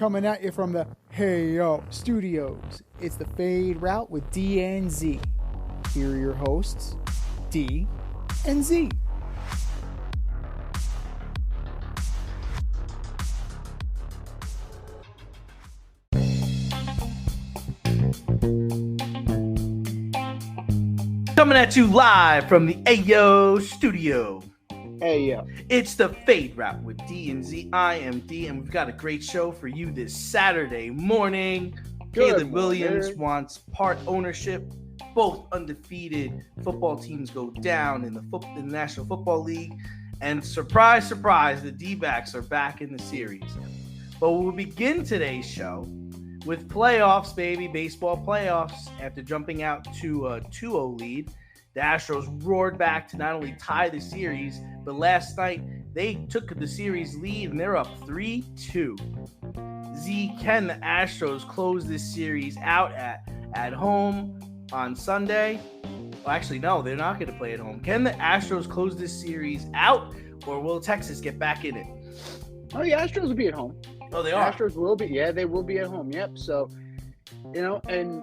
coming at you from the Hey Yo Studios. It's the Fade Route with D and Z. Here are your hosts, D and Z. Coming at you live from the Ayo Studio. Hey yo. It's the Fade Route with D and Z. I am D, and we've got a great show for you this Saturday morning. Caleb Williams wants part ownership. Both undefeated football teams go down in the National Football League. And surprise, surprise, the D-backs are back in the series. But we'll begin today's show with playoffs, baby, baseball playoffs. After jumping out to a 2-0 lead, the Astros roared back to not only tie the series, but last night they took the series lead and they're up 3-2. Z, can the Astros close this series out at home on Sunday? Well, actually, no, they're not going to play at home. Can the Astros close this series out, or will Texas get back in it? Oh, the Astros will be at home. Oh, they are? Astros will be. Yeah, they will be at home. Yep. So, and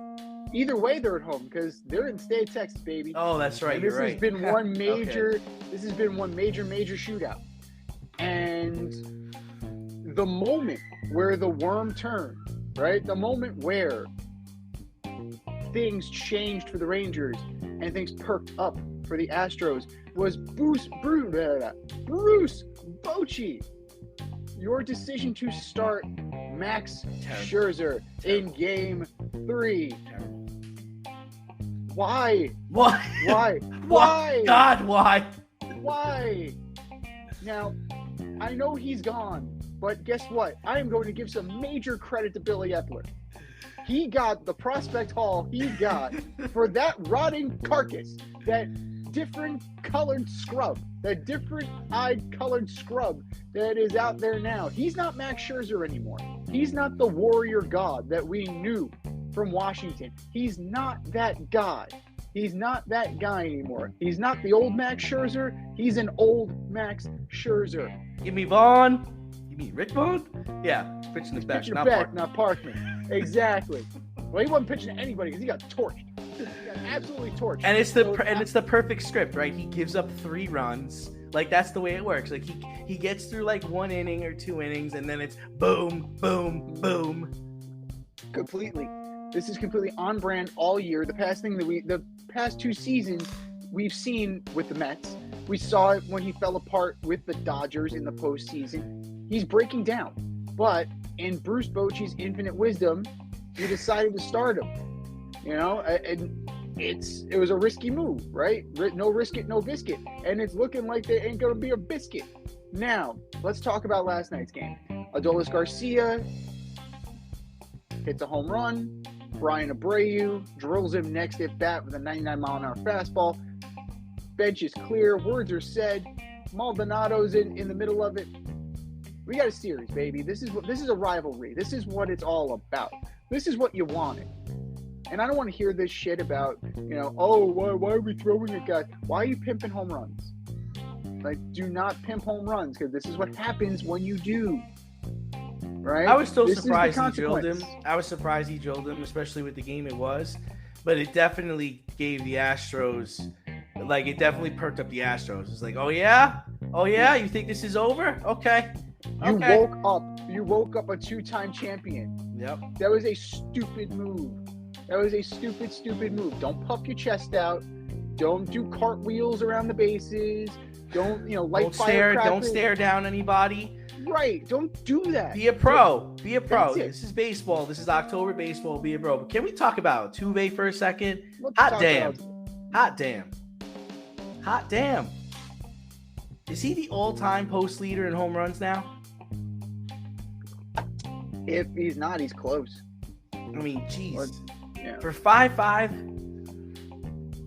either way, they're at home because they're in the state of Texas, baby. Oh, that's right. And You're right. Has been one major. Okay. This has been one major shootout, and the moment where the worm turned, right? The moment where things changed for the Rangers and things perked up for the Astros was Bruce Bochy. Your decision to start Max Scherzer in Game 3. Why? Why? Why? God, why? Why? Now, I know he's gone, but guess what? I am going to give some major credit to Billy Epler. He got the prospect haul he got for that rotting carcass, that different colored scrub, that different eyed colored scrub that is out there now. He's not Max Scherzer anymore. He's not the warrior god that we knew from Washington. He's not that guy. He's not that guy anymore. He's not the old Max Scherzer. He's an old Max Scherzer. Give me Vaughn. You mean Rick Vaughn? Yeah, pitching the back, not Parkman. Exactly. Well, he wasn't pitching to anybody because he got torched. He got absolutely torched. And it's the perfect script, right? He gives up 3 runs. Like, that's the way it works. Like, he gets through like 1 inning or 2 innings, and then it's boom, boom, boom. Completely. This is completely on brand all year. The past 2 seasons we've seen with the Mets. We saw it when he fell apart with the Dodgers in the postseason. He's breaking down. But in Bruce Bochy's infinite wisdom, he decided to start him. And it was a risky move, right? No risk it, no biscuit. And it's looking like there ain't going to be a biscuit. Now, let's talk about last night's game. Adolis Garcia hits a home run. Brian Abreu drills him next at bat with a 99-mile-an-hour fastball. Bench is clear. Words are said. Maldonado's in the middle of it. We got a series, baby. This is a rivalry. This is what it's all about. This is what you wanted. And I don't want to hear this shit about, why are we throwing at guys? Why are you pimping home runs? Like, do not pimp home runs, because this is what happens when you do. Right? I was still surprised he drilled him. Especially with the game it was. But it definitely gave the Astros, it definitely perked up the Astros. It's like, oh yeah? You think this is over? Okay. You woke up a 2-time champion. Yep. That was a stupid move. Stupid move. Don't puff your chest out. Don't do cartwheels around the bases. Don't, light firecrackers. Don't stare down anybody. Right. Don't do that. Be a pro. This is baseball. This is October baseball. Be a pro. But can we talk about Altuve for a second? Hot damn. Is he the all-time post leader in home runs now? If he's not, he's close. I mean, jeez. Yeah. For 5'5",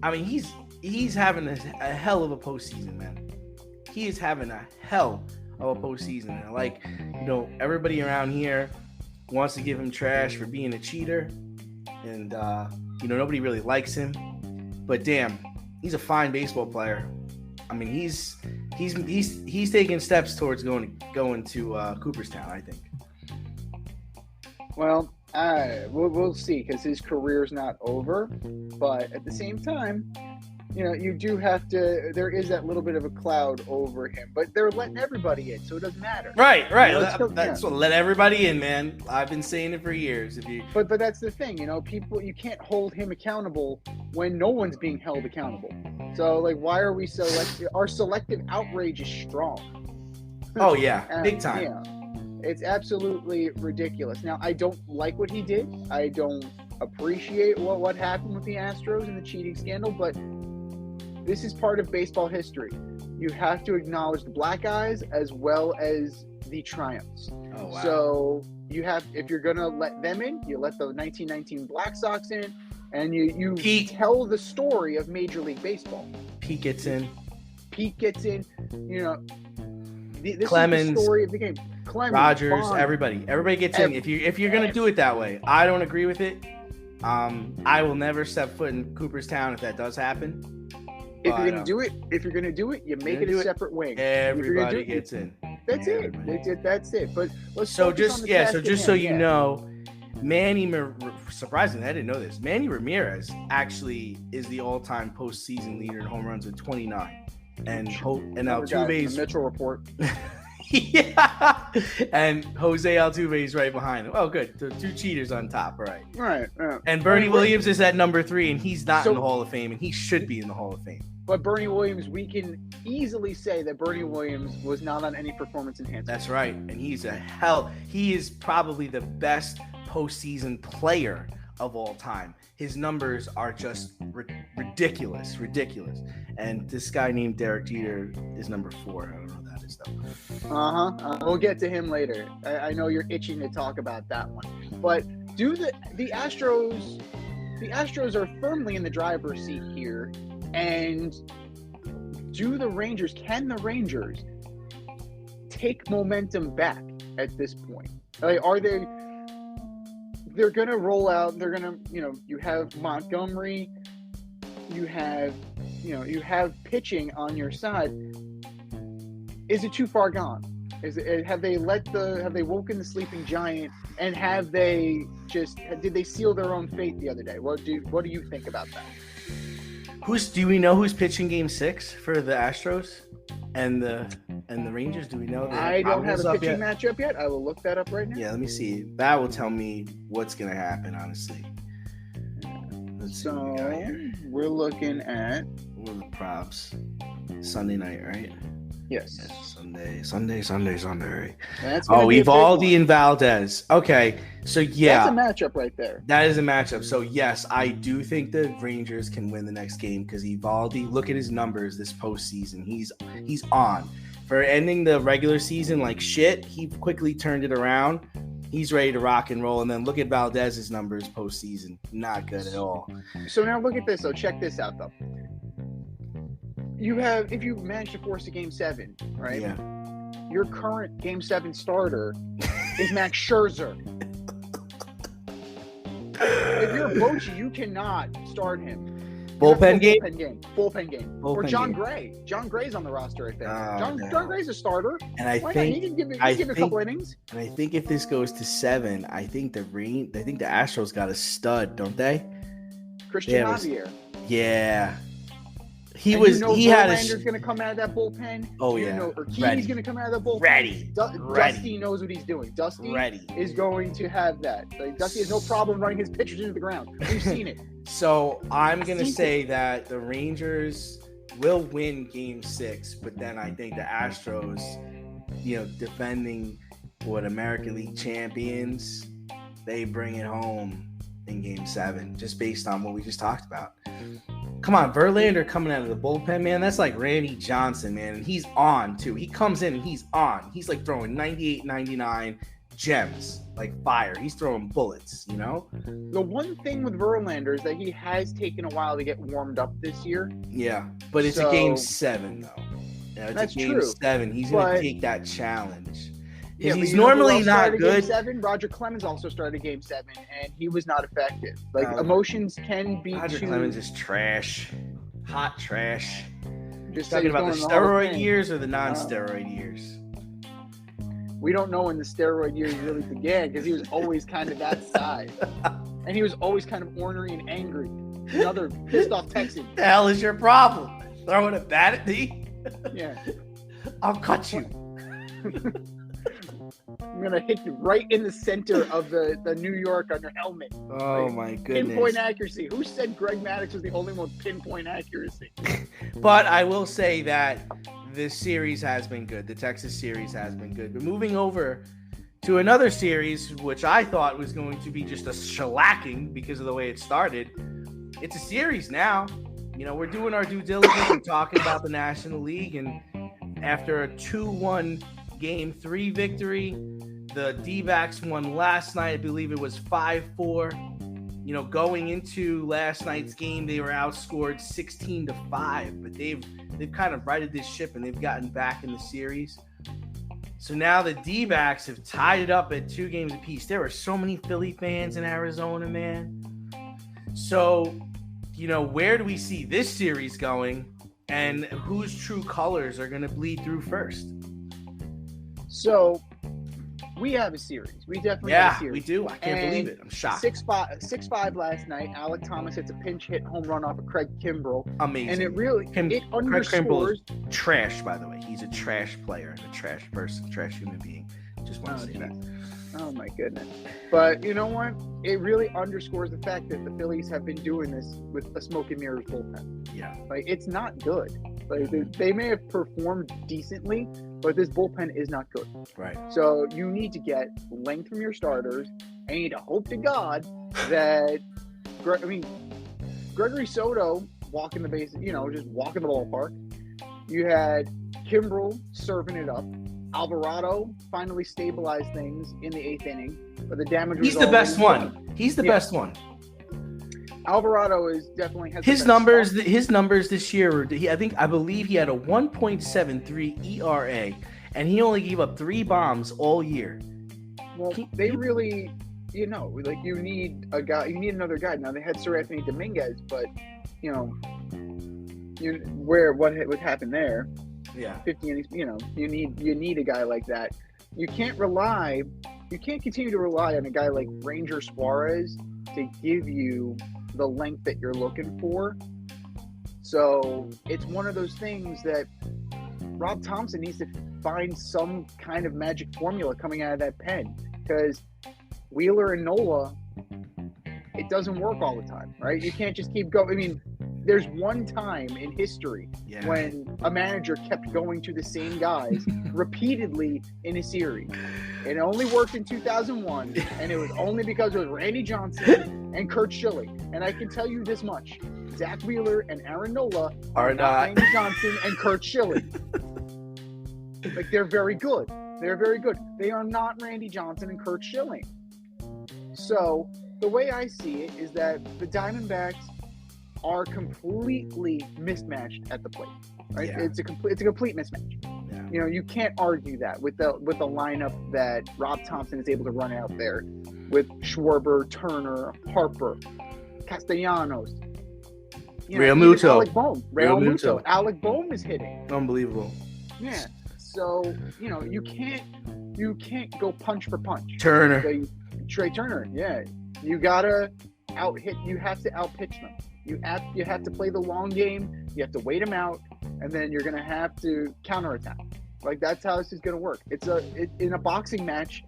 I mean, he's having a hell of a postseason, man. He is having a hell of a postseason. And everybody around here wants to give him trash for being a cheater, and nobody really likes him. But damn, he's a fine baseball player. I mean, he's taking steps towards going to Cooperstown, I think. Well, we'll see because his career's not over. But at the same time, you do have to. There is that little bit of a cloud over him, but they're letting everybody in, so it doesn't matter. Right. That's what let everybody in, man. I've been saying it for years. But that's the thing, people, you can't hold him accountable when no one's being held accountable. So, like, why are we our selective outrage is strong. Oh yeah, big time. Yeah, it's absolutely ridiculous. Now, I don't like what he did. I don't appreciate what happened with the Astros and the cheating scandal, but this is part of baseball history. You have to acknowledge the black eyes as well as the triumphs. Oh, wow. So if you're going to let them in, you let the 1919 Black Sox in, and you tell the story of Major League Baseball. Pete gets in. This Clemens, is the story of the game. Clemens, Rogers, Bond, everybody gets in. If you're going to do it that way, I don't agree with it. I will never step foot in Cooperstown if that does happen. If you're gonna do it, you make it a separate wing. Everybody gets in. That's it. That's it. But let's you know, surprisingly, I didn't know this. Manny Ramirez actually is the all-time postseason leader in home runs with 29, and Altuve's Mitchell report. Yeah, and Jose Altuve is right behind him. Oh, good. The two cheaters on top. All right. Right. And Bernie Williams is at number 3, and he's not in the Hall of Fame, and he should be in the Hall of Fame. But Bernie Williams, we can easily say that Bernie Williams was not on any performance enhancement. That's right, and he is probably the best postseason player of all time. His numbers are just ridiculous. And this guy named Derek Jeter is number 4. I don't know what that is though. We'll get to him later. I know you're itching to talk about that one. But the Astros are firmly in the driver's seat here. And can the Rangers take momentum back at this point? Like, they're going to roll out, you have Montgomery, you have pitching on your side. Is it too far gone? Have they woken the sleeping giant, and did they seal their own fate the other day? What do you think about that? Do we know who's pitching Game 6 for the Astros and the Rangers? Do we know that? I don't have a pitching matchup yet. I will look that up right now. Yeah, let me see. That will tell me what's going to happen, honestly. We're looking at the props. Sunday night, right? Yes. Sunday. That's Evaldi and Valdez. Okay, so yeah. That's a matchup right there. That is a matchup. So yes, I do think the Rangers can win the next game because Evaldi, look at his numbers this postseason. He's on. For ending the regular season like shit, he quickly turned it around. He's ready to rock and roll. And then look at Valdez's numbers postseason. Not good at all. So now look at this. So check this out, though. If you manage to force a Game 7, right? Yeah. Your current Game 7 starter is Max Scherzer. If you're a Bochy, you cannot start him. Bullpen game. Or John Gray. John Gray's on the roster right there. John Gray's a starter. And I Why think not? He can give a couple innings. And I think if this goes to 7, I think the Astros got a stud, don't they? Christian Javier. Yeah. Verlander's going to come out of that bullpen. Oh, yeah. Urquidy's going to come out of the bullpen. Ready. Dusty knows what he's doing. Dusty is going to have that. Like, Dusty has no problem running his pitchers into the ground. We've seen it. So I'm going to say that the Rangers will win Game 6, but then I think the Astros, defending American League champions, they bring it home in Game 7, just based on what we just talked about. Come on, Verlander coming out of the bullpen, man. That's like Randy Johnson, man. And he's on, too. He comes in and he's on. He's like throwing 98, 99 gems, like fire. He's throwing bullets, The one thing with Verlander is that he has taken a while to get warmed up this year. Yeah, but it's a Game 7, though. That's a Game true. 7. He's going to take that challenge. Yeah, he's normally not good. Game 7, Roger Clemens also started Game 7, and he was not effective. Emotions can be Roger Clemens is trash. Hot trash. Just talking about the steroid years or the non-steroid years? we don't know when the steroid years really began because he was always kind of that size. And he was always kind of ornery and angry. Another pissed off Texan. The hell is your problem? Throwing a bat at me? Yeah. I'll cut you. I'm going to hit you right in the center of the New York on your helmet. Oh, my goodness. Pinpoint accuracy. Who said Greg Maddux was the only one with pinpoint accuracy? But I will say that this series has been good. The Texas series has been good. But moving over to another series, which I thought was going to be just a shellacking because of the way it started. It's a series now. You know, we're doing our due diligence. We're talking about the National League. And after a 2-1 Game 3 victory, the D-backs won last night. I believe it was 5-4. You know, going into last night's game, they were outscored 16-5. But they've kind of righted this ship, and they've gotten back in the series. So now the D-backs have tied it up at 2 games apiece. There are so many Philly fans in Arizona, man. So, you know, where do we see this series going, and whose true colors are going to bleed through first? So, we have a series. We definitely have a series. Yeah, we do. I can't believe it. I'm shocked. 6-5 last night. Alec Thomas hits a pinch hit home run off of Craig Kimbrell. Amazing. And it really Craig underscores. Kimbrell is trash, by the way. He's a trash player, a trash person, trash human being. Just want to say that. Oh, my goodness. But you know what? It really underscores the fact that the Phillies have been doing this with a smoke and mirrors bullpen. Yeah. Like, it's not good. Like, they may have performed decently, but this bullpen is not good. Right. So you need to get length from your starters, and you need to hope to God that, Gregory Soto walking the base, just walking the ballpark. You had Kimbrell serving it up. Alvarado finally stabilized things in the 8th inning, but the damage was He's the best one. He's the best one. Alvarado is definitely has his numbers. His numbers this year were. I believe he had a 1.73 ERA, and he only gave up 3 bombs all year. Well, they really, you need a guy. You need another guy. Now they had Sir Anthony Dominguez, but what happened there? Yeah, 50 innings. You need a guy like that. You can't continue to rely on a guy like Ranger Suarez to give you the length that you're looking for. So it's one of those things that Rob Thompson needs to find some kind of magic formula coming out of that pen, because Wheeler and Nola, it doesn't work all the time, right? You can't just keep going. I mean, there's one time in history when a manager kept going to the same guys repeatedly in a series. It only worked in 2001, and it was only because it was Randy Johnson and Curt Schilling. And I can tell you this much: Zach Wheeler and Aaron Nola are not Randy Johnson and Curt Schilling. Like, they're very good. They're very good. They are not Randy Johnson and Curt Schilling. So the way I see it is that the Diamondbacks are completely mismatched at the plate. Right? Yeah. It's a complete mismatch. Yeah. You can't argue that with the lineup that Rob Thompson is able to run out there with Schwarber, Turner, Harper, Castellanos, Realmuto. Realmuto. Alec Bohm is hitting. Unbelievable. Yeah. So you can't go punch for punch. Turner. Trey Turner. Yeah. You gotta out-hit. You have to out-pitch them. You have to play the long game. You have to wait them out, and then you're gonna have to counterattack. Like, that's how this is gonna work. In a boxing match,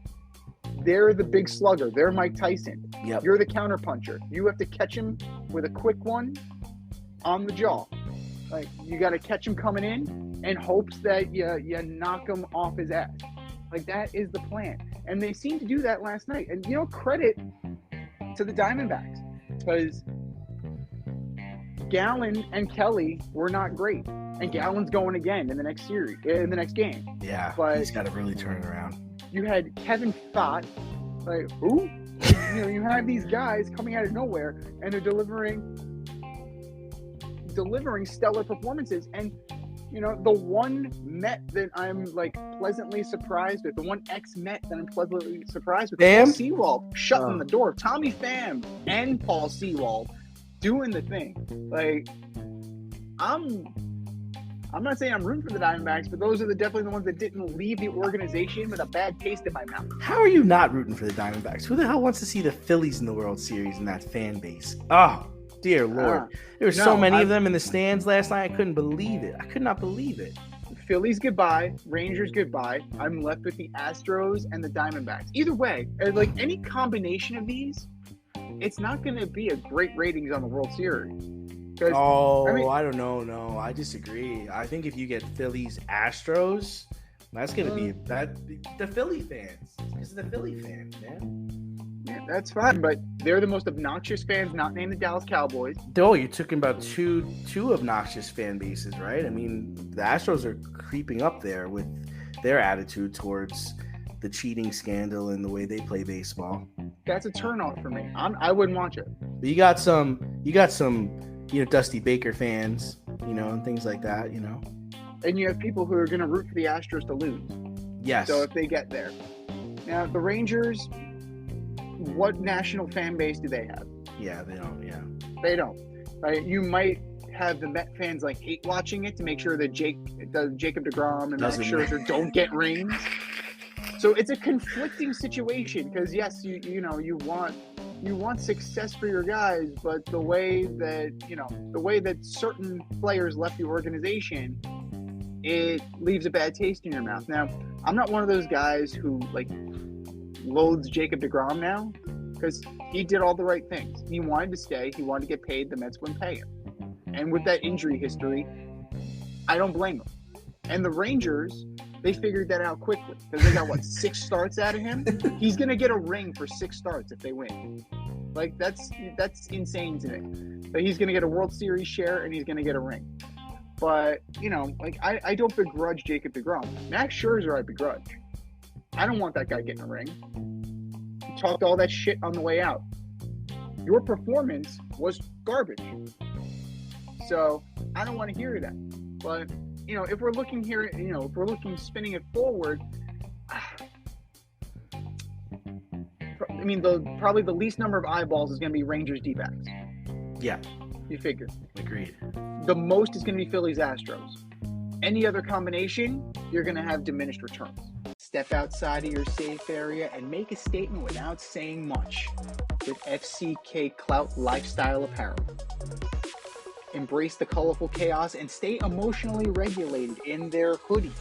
they're the big slugger. They're Mike Tyson. Yep. You're the counterpuncher. You have to catch him with a quick one on the jaw. Like, you got to catch him coming in hopes that you knock him off his ass. Like, that is the plan. And they seemed to do that last night. And, credit to the Diamondbacks, because Gallen and Kelly were not great. And Gallen's going again in the next game. Yeah, but he's got to really turn it around. You had Kevin Fott. Like, who? You have these guys coming out of nowhere, and they're delivering stellar performances. And the one Met that I'm pleasantly surprised with, the one ex-Met that I'm pleasantly surprised with, Paul Sewald shutting the door. Tommy Pham and Paul Sewald doing the thing. Like, I'm I'm not saying I'm rooting for the Diamondbacks, but those are definitely the ones that didn't leave the organization with a bad taste in my mouth. How are you not rooting for the Diamondbacks? Who the hell wants to see the Phillies in the World Series in that fan base? Oh, dear Lord. There were so many of them in the stands last night. I couldn't believe it. I could not believe it. Phillies goodbye, Rangers goodbye. I'm left with the Astros and the Diamondbacks. Either way, like any combination of these, it's not going to be a great ratings on the World Series. I don't know. No, I disagree. I think if you get Phillies Astros, that's going to be the Philly fans. It's the Philly fans, man. Yeah, that's fine, but they're the most obnoxious fans not named the Dallas Cowboys. Oh, you're talking about two obnoxious fan bases, right? I mean, the Astros are creeping up there with their attitude towards the cheating scandal and the way they play baseball. That's a turnoff for me. I wouldn't watch it. But you got some, Dusty Baker fans, and things like that, And you have people who are going to root for the Astros to lose. Yes. So if they get there. Now, the Rangers, what national fan base do they have? Yeah, they don't. Yeah. They don't. Right? You might have the Met fans hate watching it to make sure that Jacob deGrom and Max Scherzer don't get rings. So it's a conflicting situation because yes, you want success for your guys, but the way that certain players left the organization, it leaves a bad taste in your mouth. Now, I'm not one of those guys who loathes Jacob deGrom now because he did all the right things. He wanted to stay. He wanted to get paid. The Mets wouldn't pay him. And with that injury history, I don't blame him. And the Rangers, they figured that out quickly because they got 6 starts out of him. He's gonna get a ring for 6 starts if they win. That's insane to me. But he's gonna get a World Series share and he's gonna get a ring. But I don't begrudge Jacob deGrom. Max Scherzer, I begrudge. I don't want that guy getting a ring. He talked all that shit on the way out. Your performance was garbage. So I don't want to hear that. But if we're looking here, spinning it forward, probably the least number of eyeballs is going to be Rangers D-backs. Yeah. You figure. Agreed. The most is going to be Phillies Astros. Any other combination, you're going to have diminished returns. Step outside of your safe area and make a statement without saying much with FCK Clout Lifestyle Apparel. Embrace the colorful chaos and stay emotionally regulated in their hoodies,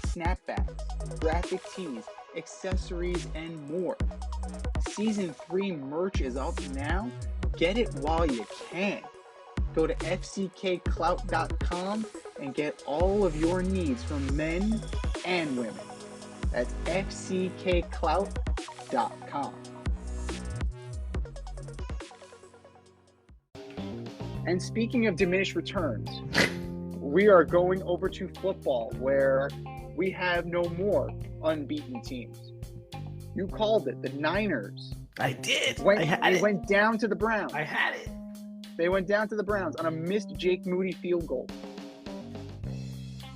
snapbacks, graphic tees, accessories, and more. Season 3 merch is up now. Get it while you can. Go to fckclout.com and get all of your needs from men and women. That's fckclout.com. And speaking of diminished returns, we are going over to football where we have no more unbeaten teams. You called it. The Niners. I did. Went down to the Browns. I had it. They went down to the Browns on a missed Jake Moody field goal.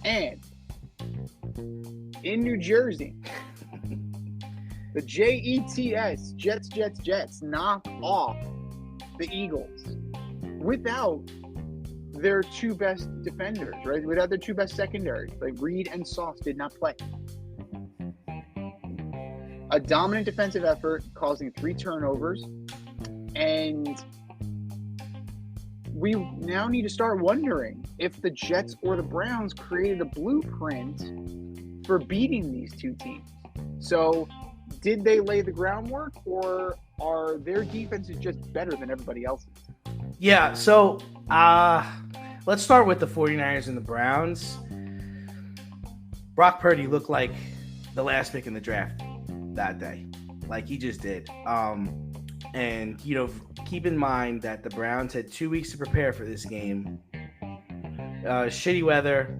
And in New Jersey, the Jets knock off the Eagles without their 2 best defenders, right? Without their 2 best secondaries. Reed and Sauce did not play. A dominant defensive effort causing 3 turnovers. And we now need to start wondering if the Jets or the Browns created a blueprint for beating these 2 teams. So did they lay the groundwork, or are their defenses just better than everybody else's? Yeah, so let's start with the 49ers and the Browns. Brock Purdy looked like the last pick in the draft that day. He just did. And, keep in mind that the Browns had 2 weeks to prepare for this game. Shitty weather.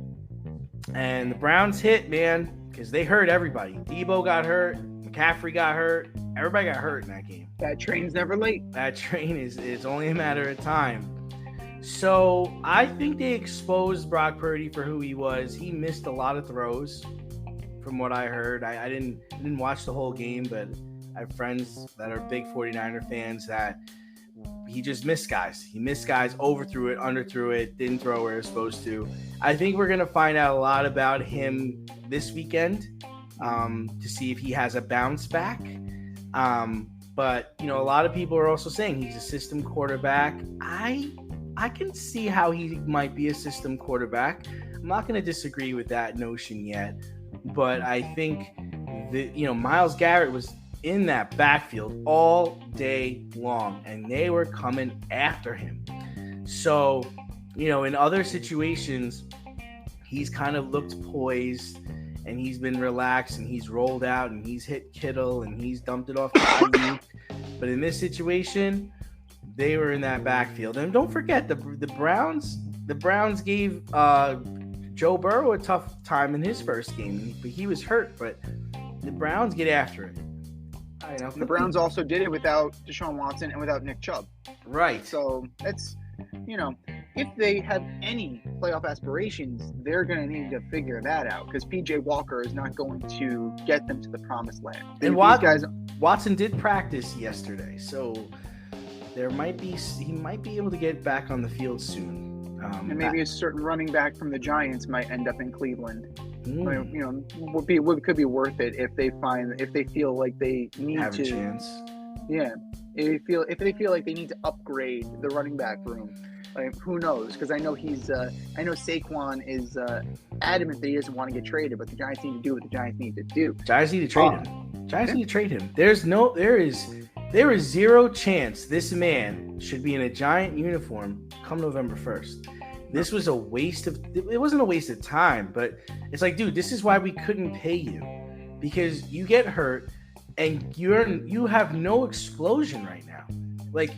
And the Browns hit, man, because they hurt everybody. Debo got hurt. McCaffrey got hurt. Everybody got hurt in that game. That train's never late. That train is only a matter of time. So I think they exposed Brock Purdy for who he was. He missed a lot of throws, from what I heard. I didn't watch the whole game, but I have friends that are big 49er fans that he just missed guys. He missed guys, overthrew it, underthrew it, didn't throw where it was supposed to. I think we're going to find out a lot about him this weekend to see if he has a bounce back. But, a lot of people are also saying he's a system quarterback. I can see how he might be a system quarterback. I'm not going to disagree with that notion yet. But I think that, Myles Garrett was in that backfield all day long, and they were coming after him. So, in other situations, he's kind of looked poised, and he's been relaxed, and he's rolled out, and he's hit Kittle, and he's dumped it off to Ayuk. But in this situation, they were in that backfield. And don't forget, the Browns gave Joe Burrow a tough time in his first game, but he was hurt. But the Browns get after it. The Browns also did it without Deshaun Watson and without Nick Chubb. Right. So that's, if they have any playoff aspirations, they're going to need to figure that out because P.J. Walker is not going to get them to the promised land. And Watson did practice yesterday, so he might be able to get back on the field soon. And maybe a certain running back from the Giants might end up in Cleveland. Could be worth it if they feel like they need have to a chance. Yeah, if they feel like they need to upgrade the running back room. Like, who knows? Because I know Saquon is adamant that he doesn't want to get traded, but the Giants need to do what the Giants need to do. Giants need to trade him. Giants need to trade him. There is zero chance this man should be in a Giant uniform come November 1st. This was it wasn't a waste of time, but it's like, dude, this is why we couldn't pay you, because you get hurt and you have no explosion right now. Like,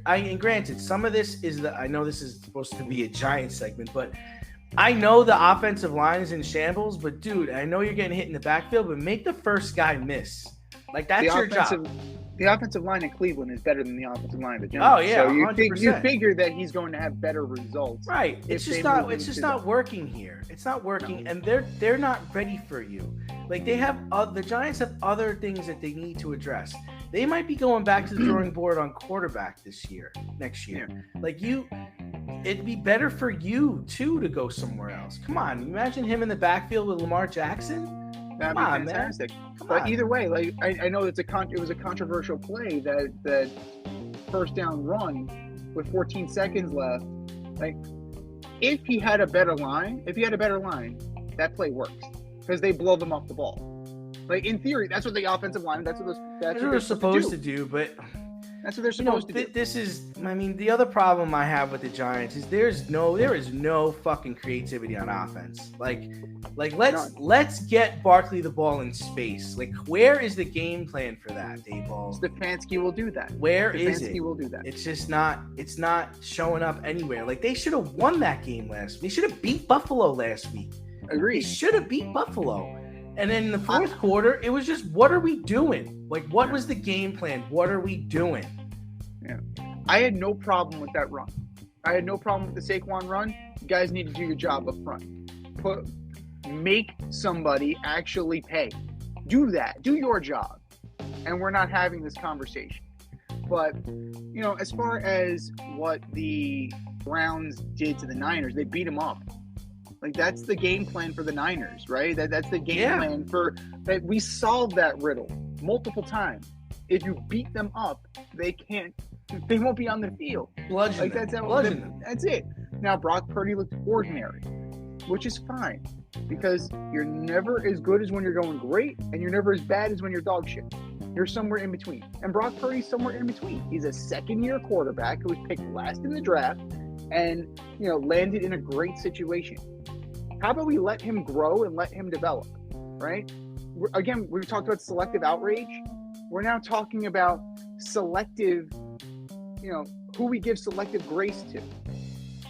and granted, some of this is I know this is supposed to be a Giant segment, but I know the offensive line is in shambles, but dude, I know you're getting hit in the backfield, but make the first guy miss. Like, that's your job. The offensive line in Cleveland is better than the offensive line of the Giants. Oh yeah, so 100%. You figure that he's going to have better results. Right. It's just not working here. It's not working, and they're not ready for you. Like, the Giants have other things that they need to address. They might be going back to the drawing board on quarterback next year. Yeah. Like, it'd be better for you too to go somewhere else. Come on, imagine him in the backfield with Lamar Jackson. That'd be fantastic. But either way, like, I know it was a controversial play, that first down run with 14 seconds left. Like, if he had a better line, that play works because they blow them off the ball. Like, in theory, that's what the offensive line. That's what they're supposed to do. But that's what they're supposed to do. This is, the other problem I have with the Giants is there is no fucking creativity on offense. Like let's get Barkley the ball in space. Like, where is the game plan for that, Dayball? Stefanski will do that. Where is it? Stefanski will do that. It's just not. It's not showing up anywhere. Like, they should have won that game last week. They should have beat Buffalo last week. Agreed. They should have beat Buffalo. And then in the fourth quarter, it was just, what are we doing? Like, what was the game plan? What are we doing? Yeah. I had no problem with that run. I had no problem with the Saquon run. You guys need to do your job up front. Make somebody actually pay. Do that. Do your job. And we're not having this conversation. But, as far as what the Browns did to the Niners, they beat them up. Like, that's the game plan for the Niners, right? That's the game plan for that. We solved that riddle multiple times. If you beat them up, they won't be on the field. Bludgeon them. That's it. Now, Brock Purdy looked ordinary, which is fine because you're never as good as when you're going great, and you're never as bad as when you're dog shit. You're somewhere in between. And Brock Purdy's somewhere in between. He's a second-year quarterback who was picked last in the draft and, landed in a great situation. How about we let him grow and let him develop, right? Again, we talked about selective outrage. We're now talking about selective, who we give selective grace to.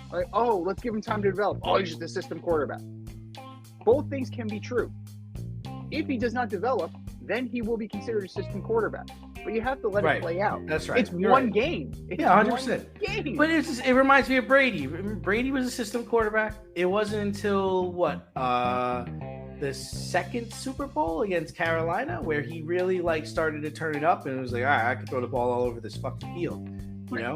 Like, oh, let's give him time to develop. Oh, he's just a system quarterback. Both things can be true. If he does not develop, then he will be considered a system quarterback. But you have to let it play out. That's right. It's one game. It's 100%. Game. But it reminds me of Brady. Brady was a system quarterback. It wasn't until the second Super Bowl against Carolina where he really started to turn it up and it was like, all right, I can throw the ball all over this fucking field. you know?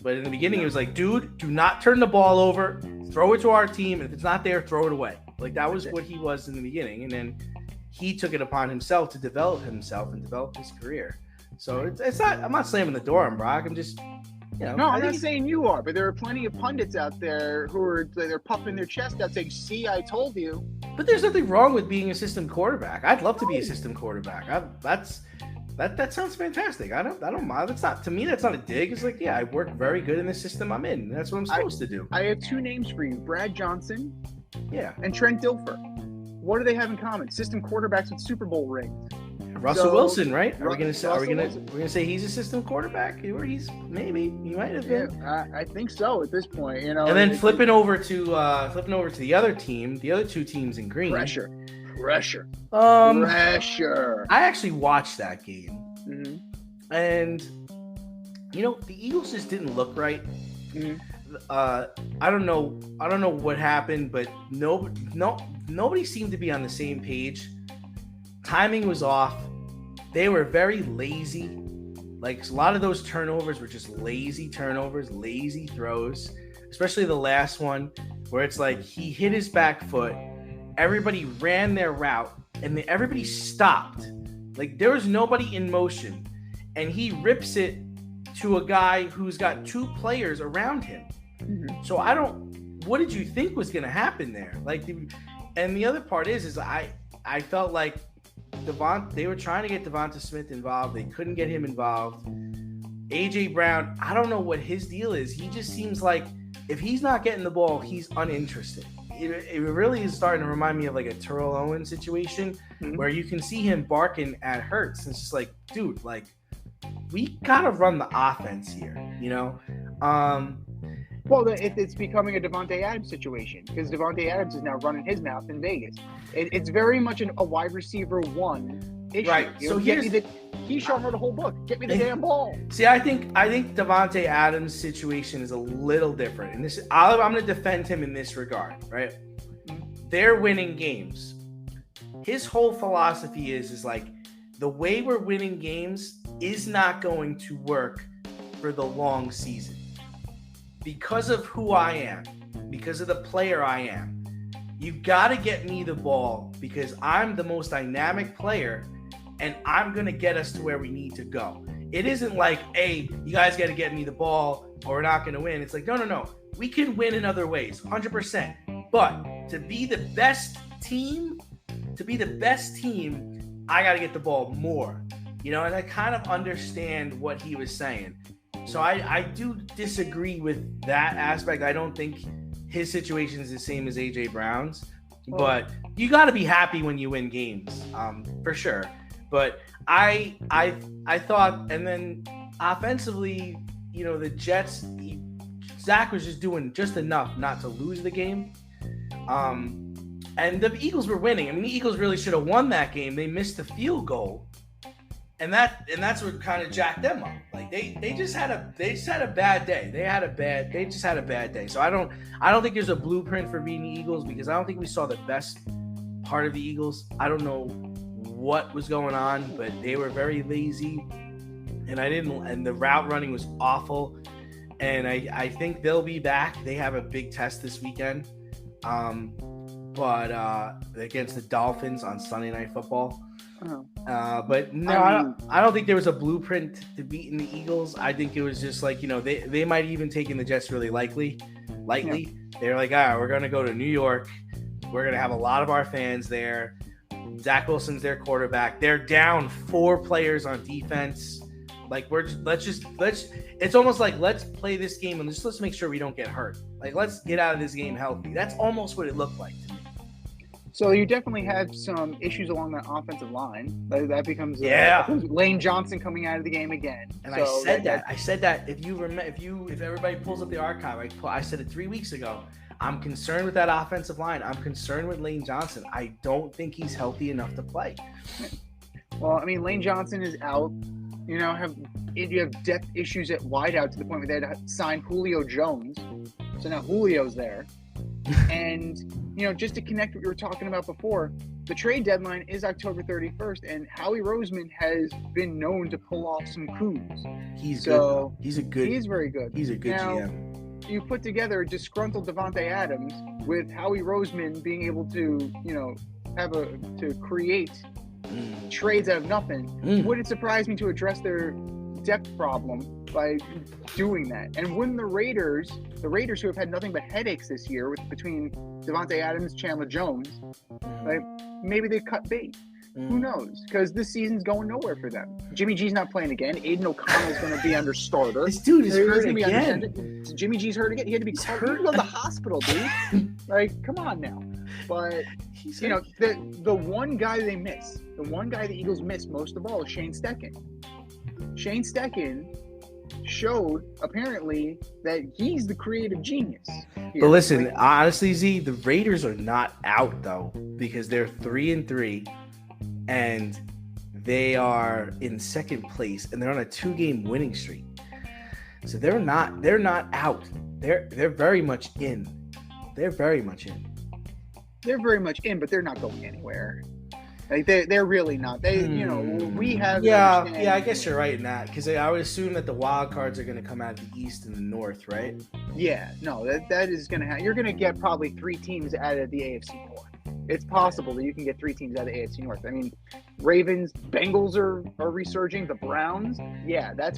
But in the beginning, it was like, dude, do not turn the ball over. Throw it to our team. And if it's not there, throw it away. Like, that was what he was in the beginning. And then he took it upon himself to develop himself and develop his career. So it's not, I'm not slamming the door on Brock. I'm just, you know. No, I'm not saying you are, but there are plenty of pundits out there who are, they're puffing their chest out saying, see, I told you. But there's nothing wrong with being a system quarterback. I'd love to be a system quarterback. That sounds fantastic. I don't mind. That's not, to me, that's not a dig. It's like, yeah, I work very good in the system I'm in. That's what I'm supposed to do. I have two names for you, Brad Johnson, yeah, and Trent Dilfer. What do they have in common? System quarterbacks with Super Bowl rings. Russell Wilson, right? Are we gonna say Russell Wilson. we're gonna say he's a system quarterback? Or he might have been. Yeah, I think so at this point. You know, and then flipping over to the other team, the other two teams in green. Pressure. Pressure. I actually watched that game, and you know the Eagles just didn't look right. I don't know what happened, but nobody seemed to be on the same page. Timing was off. They were very lazy. Like, a lot of those turnovers were just lazy turnovers, lazy throws, especially the last one where it's like he hit his back foot. Everybody ran their route and everybody stopped. Like, there was nobody in motion, and he rips it to a guy who's got two players around him. So what did you think was going to happen there? Like, and the other part is I felt like they were trying to get Devonta Smith involved. They couldn't get him involved. AJ Brown, I don't know what his deal is. He just seems like if he's not getting the ball, he's uninterested. It really is starting to remind me of like a Terrell Owens situation where you can see him barking at Hurts. It's just like, dude, like, we gotta run the offense here, you know? Well, it's becoming a Devontae Adams situation because Devontae Adams is now running his mouth in Vegas. It's very much a wide receiver one issue. Right. So he showed her the whole book. Get me the damn ball. See, I think Devontae Adams' situation is a little different, and I'm going to defend him in this regard. Right? They're winning games. His whole philosophy is like the way we're winning games is not going to work for the long season. Because of who I am, because of the player I am, you've got to get me the ball because I'm the most dynamic player and I'm going to get us to where we need to go. It isn't like, hey, you guys got to get me the ball or we're not going to win. It's like, no. We can win in other ways, 100%. But to be the best team, I got to get the ball more. You know, and I kind of understand what he was saying. So I do disagree with that aspect. I don't think his situation is the same as AJ Brown's, but you got to be happy when you win games, for sure. But I thought, and then offensively, you know, the Jets, Zach was just doing just enough not to lose the game. And the Eagles were winning. I mean, the Eagles really should have won that game. They missed the field goal. And that's what kind of jacked them up. Like they just had a bad day. They just had a bad day. So I don't think there's a blueprint for beating the Eagles because I don't think we saw the best part of the Eagles. I don't know what was going on, but they were very lazy, and the route running was awful. And I think they'll be back. They have a big test this weekend, but against the Dolphins on Sunday Night Football. But no, I don't think there was a blueprint to beating the Eagles. I think it was just like, you know, they might even taken the Jets really lightly. Yeah. They're like, we're going to go to New York. We're going to have a lot of our fans there. Zach Wilson's their quarterback. They're down 4 players on defense. Like, it's almost like, let's play this game and let's make sure we don't get hurt. Like, let's get out of this game healthy. That's almost what it looked like to me. So you definitely had some issues along that offensive line. That becomes Lane Johnson coming out of the game again. And so I said that if everybody pulls up the archive, I said it 3 weeks ago. I'm concerned with that offensive line. I'm concerned with Lane Johnson. I don't think he's healthy enough to play. Well, I mean, Lane Johnson is out. You know, you have depth issues at wideout to the point where they had to sign Julio Jones. So now Julio's there. And, you know, just to connect what you were talking about before, the trade deadline is October 31st, and Howie Roseman has been known to pull off some coups. He's So good. He's a good. He is very good. He's a good Now, GM. You put together a disgruntled Devontae Adams with Howie Roseman being able to, to create trades out of nothing. Wouldn't surprise me to address their depth problem by doing that. And when the Raiders who have had nothing but headaches this year between Devontae Adams, Chandler Jones, like maybe they cut bait. Who knows? Because this season's going nowhere for them. Jimmy G's not playing again. Aiden O'Connell's going to be under starter. This dude is hurt again. Jimmy G's hurt again. He had to be hurt. Go to the hospital, dude. Like, come on now. But the one guy they miss, the one guy the Eagles miss most of all is Shane Steichen. Shane Steichen showed apparently that he's the creative genius here. But listen, honestly, Z, the Raiders are not out though, because they're 3-3 and they are in second place and they're on a 2-game winning streak. So they're not out. They're very much in. They're very much in. They're very much in, but they're not going anywhere. Like they're really not. We have. Yeah. I guess you're right in that, because I would assume that the wild cards are going to come out of the East and the North, right? Yeah. No, that is going to happen. You're going to get probably 3 teams out of the AFC North. It's possible that you can get 3 teams out of the AFC North. I mean, Ravens, Bengals are resurging. The Browns,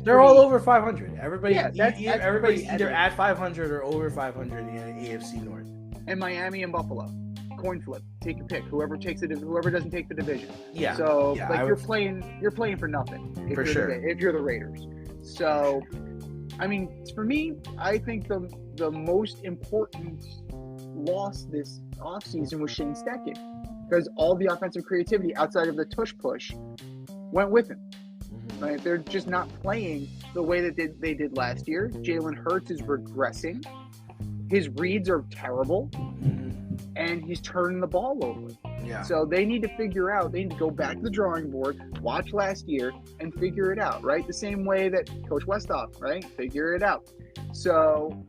they're all over 500. Everybody's everybody's either at 500 or over 500 in the AFC North. And Miami and Buffalo. Coin flip. Take your pick. Whoever doesn't take the division. Yeah. So you're playing for nothing. If you're the Raiders. So, I mean, for me, I think the most important loss this offseason was Shane Steichen, because all the offensive creativity outside of the tush push went with him. Right? They're just not playing the way that they did last year. Jalen Hurts is regressing. His reads are terrible. And he's turning the ball over. Yeah. So they need to go back to the drawing board, watch last year, and figure it out, right? The same way that Coach Westhoff, right? Figure it out. So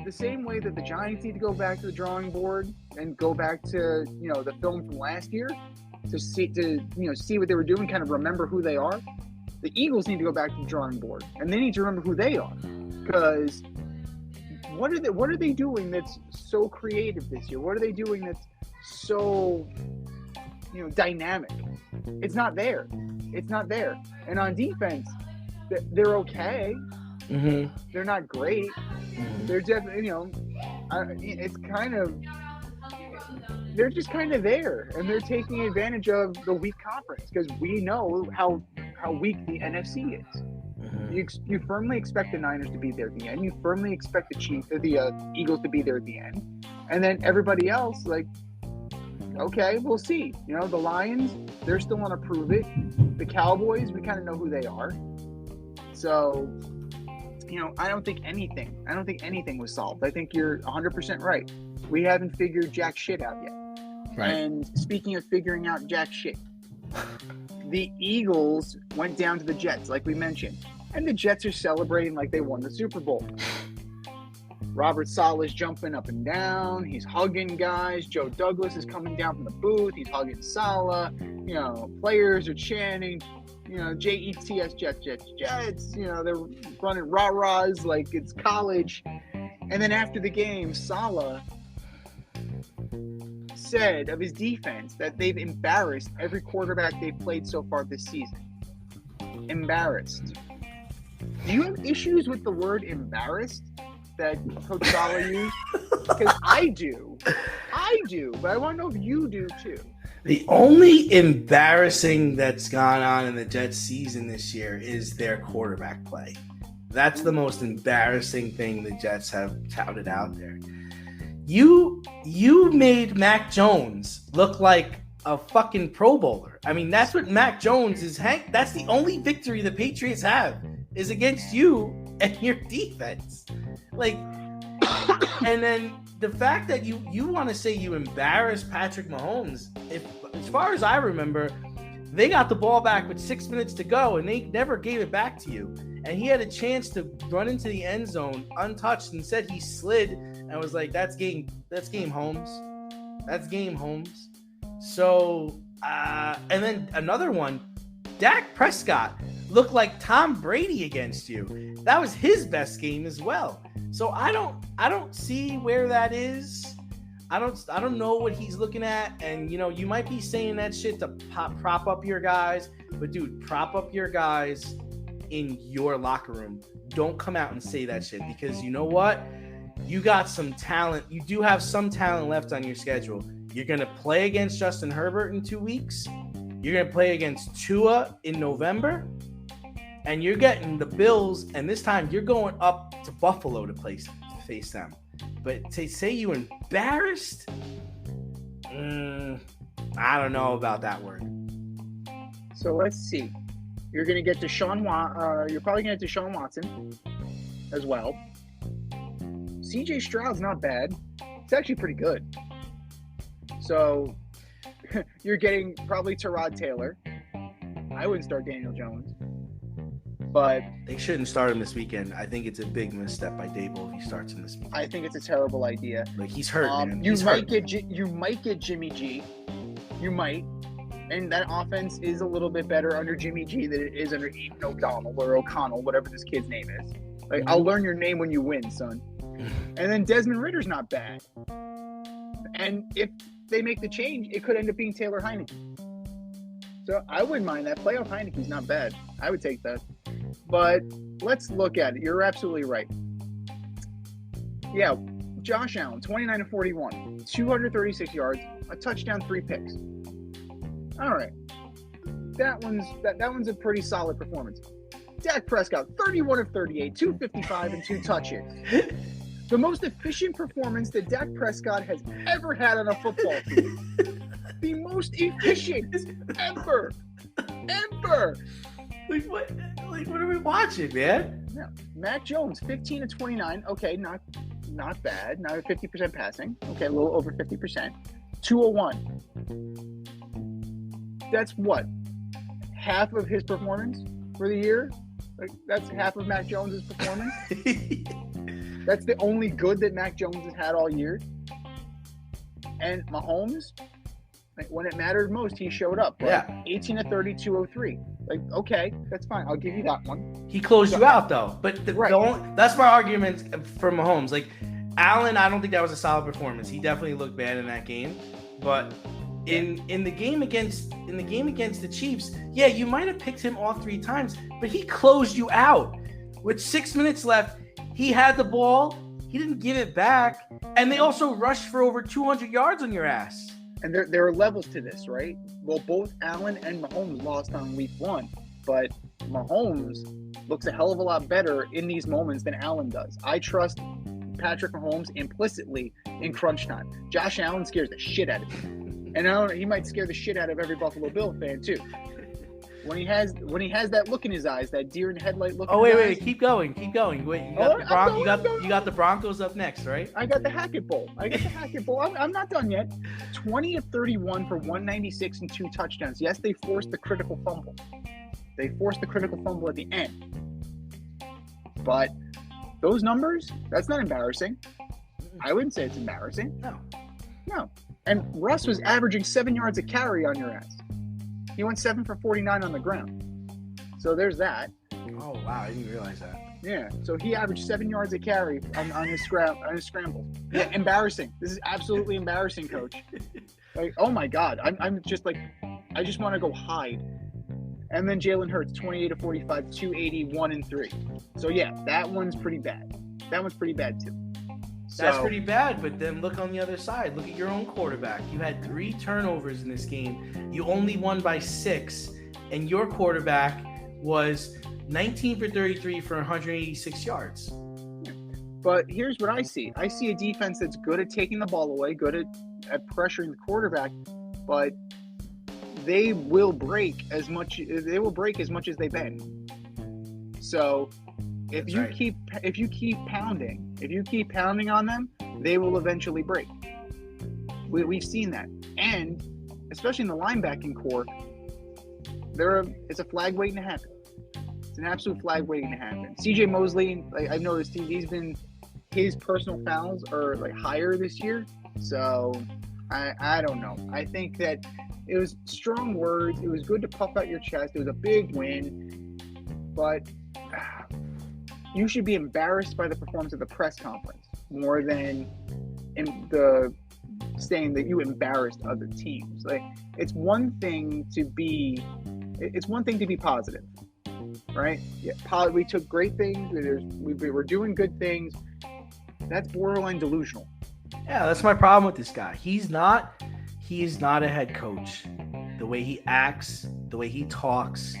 the same way that the Giants need to go back to the drawing board and go back to, the film from last year to see what they were doing, kind of remember who they are. The Eagles need to go back to the drawing board, and they need to remember who they are, because what are they doing that's so creative this year? What are they doing that's so, dynamic? It's not there. It's not there. And on defense, they're okay. Mm-hmm. They're not great. Mm-hmm. They're definitely, they're just kind of there, and they're taking advantage of the weak conference, because we know how weak the NFC is. You firmly expect the Niners to be there at the end. You firmly expect the Eagles to be there at the end. And then everybody else, okay, we'll see. The Lions, they're still want to prove it. The Cowboys, we kind of know who they are. So, I don't think anything was solved. I think you're 100% right. We haven't figured jack shit out yet. Right. And speaking of figuring out jack shit, the Eagles went down to the Jets, like we mentioned. And the Jets are celebrating like they won the Super Bowl. Robert Saleh's jumping up and down. He's hugging guys. Joe Douglas is coming down from the booth. He's hugging Saleh. Players are chanting, Jets, Jets, Jets, Jets. They're running rah-rahs like it's college. And then after the game, Saleh said of his defense that they've embarrassed every quarterback they've played so far this season. Embarrassed. Do you have issues with the word embarrassed that Coach Saleh used? Because I do, but I want to know if you do too. The only embarrassing that's gone on in the Jets season this year is their quarterback play. That's the most embarrassing thing the Jets have touted out there. You made Mac Jones look like a fucking Pro Bowler. I mean, that's what Mac Jones is. Hank, that's the only victory the Patriots have is against you and your defense. And then the fact that you want to say you embarrassed Patrick Mahomes, as far as I remember, they got the ball back with 6 minutes to go and they never gave it back to you. And he had a chance to run into the end zone untouched and said he slid and was like, that's game Holmes. That's game Holmes. So And then another one, Dak Prescott looked like Tom Brady against you. That was his best game as well. So I don't see where that is. I don't know what he's looking at. And you might be saying that shit to prop up your guys, but dude, prop up your guys in your locker room. Don't come out and say that shit, because you know what? You got some talent. You do have some talent left on your schedule. You're going to play against Justin Herbert in 2 weeks. You're going to play against Tua in November. And you're getting the Bills, and this time you're going up to Buffalo to face them. But to say you embarrassed, I don't know about that word. So let's see. You're going to get you're probably going to get Deshaun Watson as well. CJ Stroud's not bad. It's actually pretty good. So you're getting probably Tyrod Taylor. I wouldn't start Daniel Jones. But they shouldn't start him this weekend. I think it's a big misstep by Dable if he starts him this weekend. I think it's a terrible idea. Like, he's hurt, man. You might get Jimmy G. You might. And that offense is a little bit better under Jimmy G than it is under Aiden O'Donnell or O'Connell, whatever this kid's name is. Like, I'll learn your name when you win, son. And then Desmond Ritter's not bad. And if they make the change, it could end up being Taylor Heineke. So I wouldn't mind that. Playoff Heineke's not bad. I would take that. But let's look at it. You're absolutely right. Yeah, Josh Allen, 29-41, 236 yards, a touchdown, 3 picks. All right. That one's a pretty solid performance. Dak Prescott, 31-38, 255 and 2 touches. The most efficient performance that Dak Prescott has ever had on a football team. The most efficient ever. Like what are we watching, man? Yeah. Mac Jones, 15-29. Okay, not bad. Not 50% passing. Okay, a little over 50%. 201. That's what? Half of his performance for the year? Like, that's half of Mac Jones' performance? That's the only good that Mac Jones has had all year. And Mahomes, like, when it mattered most, he showed up. Right? Yeah. 18-30, 203. Like, okay, that's fine. I'll give you that one. He closed you out, though. But right. That's my argument for Mahomes. Like, Allen, I don't think that was a solid performance. He definitely looked bad in that game. But in the game against the Chiefs, yeah, you might have picked him all 3 times, but he closed you out. With 6 minutes left, he had the ball. He didn't give it back. And they also rushed for over 200 yards on your ass. And there are levels to this, right? Well, both Allen and Mahomes lost on week 1, but Mahomes looks a hell of a lot better in these moments than Allen does. I trust Patrick Mahomes implicitly in crunch time. Josh Allen scares the shit out of me. And he might scare the shit out of every Buffalo Bill fan too. When he has that look in his eyes, that deer in the headlight look. Oh, wait, keep going. Wait, you got the Broncos up next, right? I got the Hackett Bowl. I'm not done yet. 20-31 for 196 and 2 touchdowns. Yes, they forced the critical fumble. At the end. But those numbers, that's not embarrassing. I wouldn't say it's embarrassing. No. And Russ was averaging 7 yards a carry on your ass. He went 7 for 49 on the ground. So there's that. Oh, wow. I didn't realize that. Yeah. So he averaged 7 yards a carry on his scramble. Yeah, embarrassing. This is absolutely embarrassing, Coach. Like, oh, my God. I'm just like, I just want to go hide. And then Jalen Hurts, 28-45, 281 and 3. So, yeah, that one's pretty bad. That one's pretty bad, too. That's pretty bad, but then look on the other side. Look at your own quarterback. You had 3 turnovers in this game. You only won by 6, and your quarterback was 19 for 33 for 186 yards. But here's what I see. I see a defense that's good at taking the ball away, good at pressuring the quarterback, but they will break as much as they bend. So if you keep pounding on them, they will eventually break. We've seen that. And especially in the linebacking core, it's a flag waiting to happen. It's an absolute flag waiting to happen. CJ Mosley, I've noticed his personal fouls are higher this year. So I don't know. I think that It was strong words. It was good to puff out your chest. It was a big win. But you should be embarrassed by the performance of the press conference more than in the saying that you embarrassed other teams. Like, it's one thing to be positive, right? Yeah, we took great things. We were doing good things. That's borderline delusional. Yeah, that's my problem with this guy. He's not a head coach. The way he acts, the way he talks,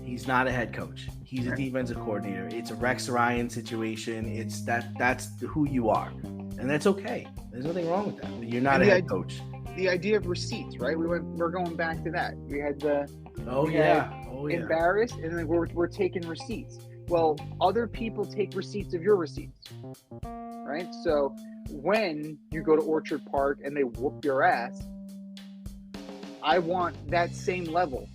he's not a head coach. He's a defensive coordinator. It's a Rex Ryan situation. That's who you are. And that's okay. There's nothing wrong with that. But you're not a head coach. The idea of receipts, right? We're going back to that. We had embarrassed, and then we're taking receipts. Well, other people take receipts of your receipts, right? So when you go to Orchard Park and they whoop your ass, I want that same level.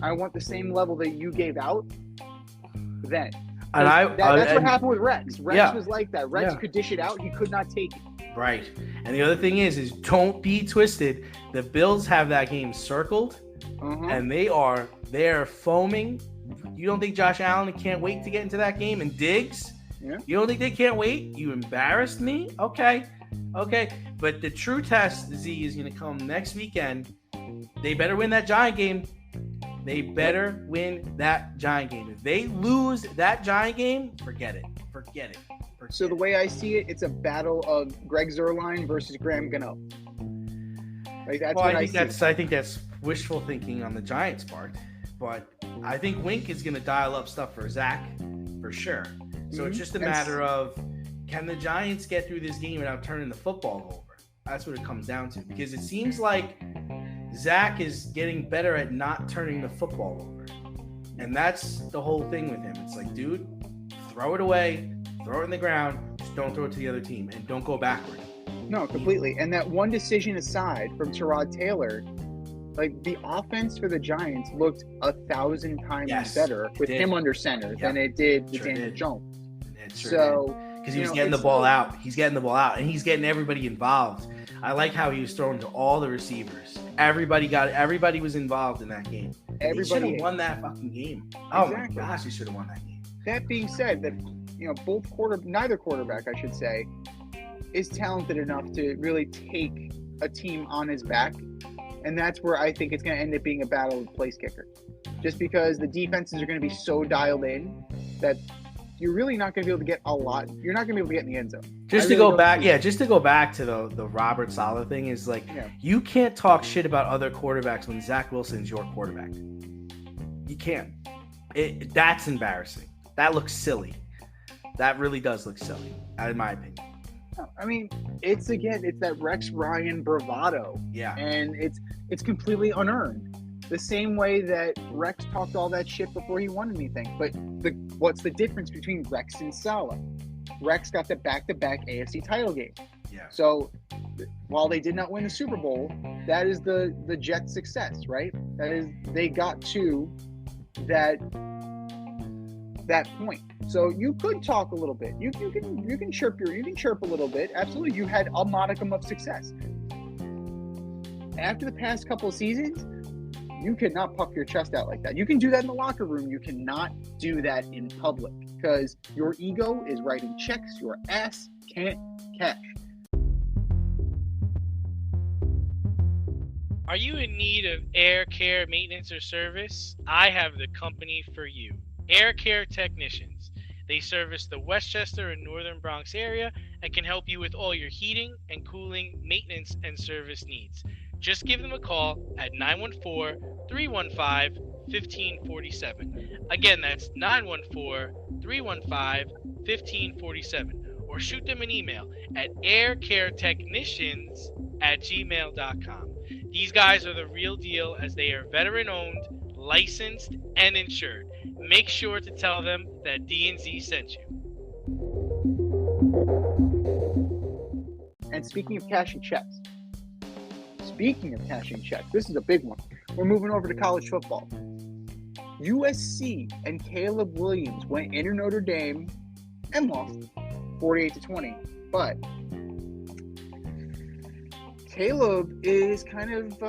I want the same level that you gave out then. And that's what happened with Rex. Rex was like that. Rex could dish it out. He could not take it. Right. And the other thing is don't be twisted. The Bills have that game circled, and they're foaming. You don't think Josh Allen can't wait to get into that game? And Diggs? Yeah. You don't think they can't wait? You embarrassed me? Okay. But the true test, Z, is going to come next weekend. They better win that Giant game. If they lose that Giant game, forget it. So the way I see it, it's a battle of Greg Zuerlein versus Graham Gano. Like, that's I think that's wishful thinking on the Giants' part. But I think Wink is going to dial up stuff for Zach, for sure. So it's just a matter of, can the Giants get through this game without turning the football over? That's what it comes down to. Because it seems like Zach is getting better at not turning the football over. And that's the whole thing with him. It's like, dude, throw it away, throw it in the ground, just don't throw it to the other team, and don't go backward. No, completely. And that one decision aside from Tyrod Taylor, like, the offense for the Giants looked 1,000 times better with him under center than it did with Daniel Jones. Because he was getting the ball out. He's getting the ball out, and he's getting everybody involved. I like how he was throwing to all the receivers. Everybody was involved in that game. He should have won that fucking game. Oh my gosh, he should have won that game. That being said, that neither quarterback, I should say, is talented enough to really take a team on his back. And that's where I think it's going to end up being a battle of place kicker. Just because the defenses are going to be so dialed in that you're really not going to be able to get a lot. You're not going to be able to get in the end zone. Just to go back to the Robert Saleh thing is like, you can't talk shit about other quarterbacks when Zach Wilson's your quarterback. You can't. That's embarrassing. That looks silly. That really does look silly, in my opinion. I mean, it's that Rex Ryan bravado. Yeah. And it's completely unearned. The same way that Rex talked all that shit before he won anything. But what's the difference between Rex and Saleh? Rex got the back-to-back AFC title game. Yeah. So while they did not win the Super Bowl, that is the Jets' success, right? That is, they got to that point. So you could talk a little bit. You can chirp a little bit. Absolutely, you had a modicum of success. After the past couple of seasons, you cannot puff your chest out like that. You can do that in the locker room. You cannot do that in public because your ego is writing checks your ass can't cash. Are you in need of air care maintenance or service? I have the company for you. Air Care Technicians. They service the Westchester and Northern Bronx area and can help you with all your heating and cooling, maintenance, and service needs. Just give them a call at 914-315-1547. Again, that's 914-315-1547. Or shoot them an email at aircaretechnicians@gmail.com. These guys are the real deal as they are veteran-owned, licensed, and insured. Make sure to tell them that D&Z sent you. And speaking of cashing checks, this is a big one. We're moving over to college football. USC and Caleb Williams went into Notre Dame and lost 48-20. But Caleb is kind of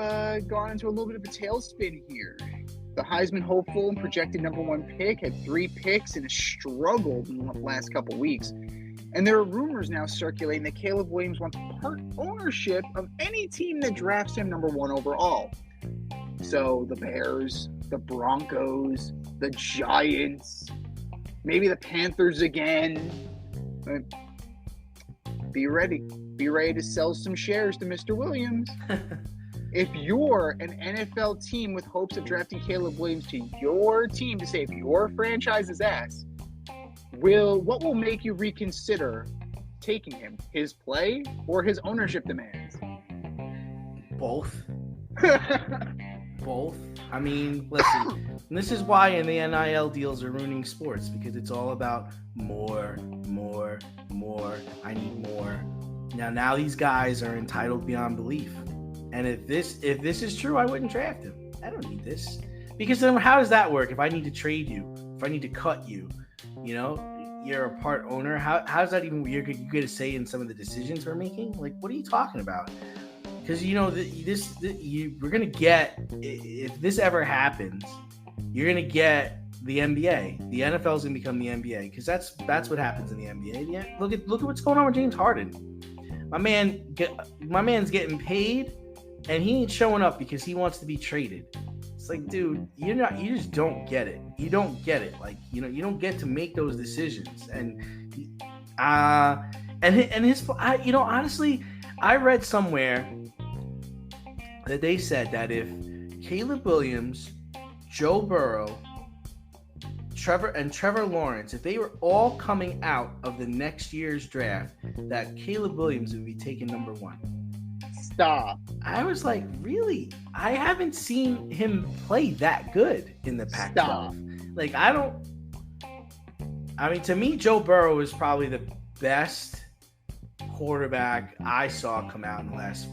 gone into a little bit of a tailspin here. The Heisman hopeful and projected number 1 pick had 3 picks and has struggled in the last couple weeks. And there are rumors now circulating that Caleb Williams wants part ownership of any team that drafts him number 1 overall. So the Bears, the Broncos, the Giants, maybe the Panthers again. Be ready. Be ready to sell some shares to Mr. Williams. If you're an NFL team with hopes of drafting Caleb Williams to your team to save your franchise's ass, what will make you reconsider taking him? His play or his ownership demands? Both. Both. I mean, listen, this is why in the NIL deals are ruining sports, because it's all about more. I need more. Now these guys are entitled beyond belief. And if this is true, I wouldn't draft him. I don't need this. Because then how does that work? If I need to trade you, if I need to cut you, you're a part owner. How does that even, you get a say in some of the decisions we're making? Like, what are you talking about? Because, we're going to get, if this ever happens, you're going to get the NBA. The NFL is going to become the NBA, because that's what happens in the NBA. Look at what's going on with James Harden. My man's getting paid, and he ain't showing up because he wants to be traded. It's like, dude, you just don't get it. You don't get it. Like, you don't get to make those decisions. And honestly, I read somewhere that they said that if Caleb Williams, Joe Burrow, Trevor Lawrence, if they were all coming out of the next year's draft, that Caleb Williams would be taken number 1. Stop. I was like, really? I haven't seen him play that good in the Pac-12. Stop. Like, to me, Joe Burrow is probably the best quarterback I saw come out in the last,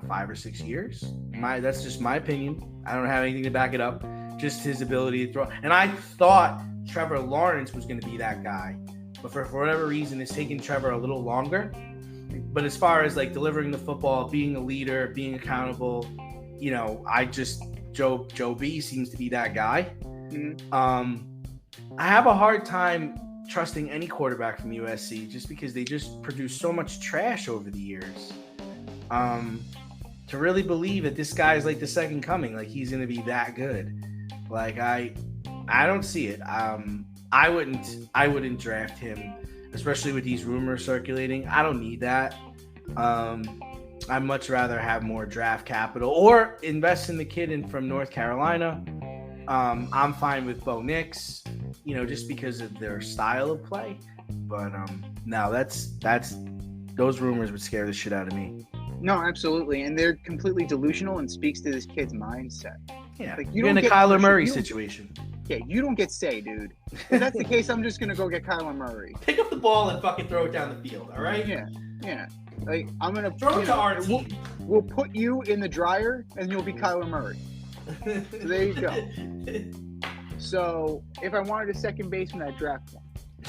5 or 6 years. That's just my opinion. I don't have anything to back it up. Just his ability to throw. And I thought Trevor Lawrence was going to be that guy. But for whatever reason, it's taken Trevor a little longer. But as far as like delivering the football, being a leader, being accountable, Joe B seems to be that guy. Mm-hmm. I have a hard time trusting any quarterback from USC just because they just produce so much trash over the years. To really believe that this guy is like the second coming, like he's going to be that good. Like I don't see it. I wouldn't draft him, especially with these rumors circulating. I don't need that. I'd much rather have more draft capital or invest in the kid from North Carolina. I'm fine with Bo Nix, just because of their style of play. But no, that's those rumors would scare the shit out of me. No, absolutely, and they're completely delusional and speaks to this kid's mindset. Yeah, like you're in a Kyler Murray situation. Yeah, you don't get say, dude. If that's the case, I'm just gonna go get Kyler Murray. Pick up the ball and fucking throw it down the field. All right? Yeah. Like I'm gonna throw it to our team. We'll put you in the dryer, and you'll be Kyler Murray. So there you go. So if I wanted a second baseman, I'd draft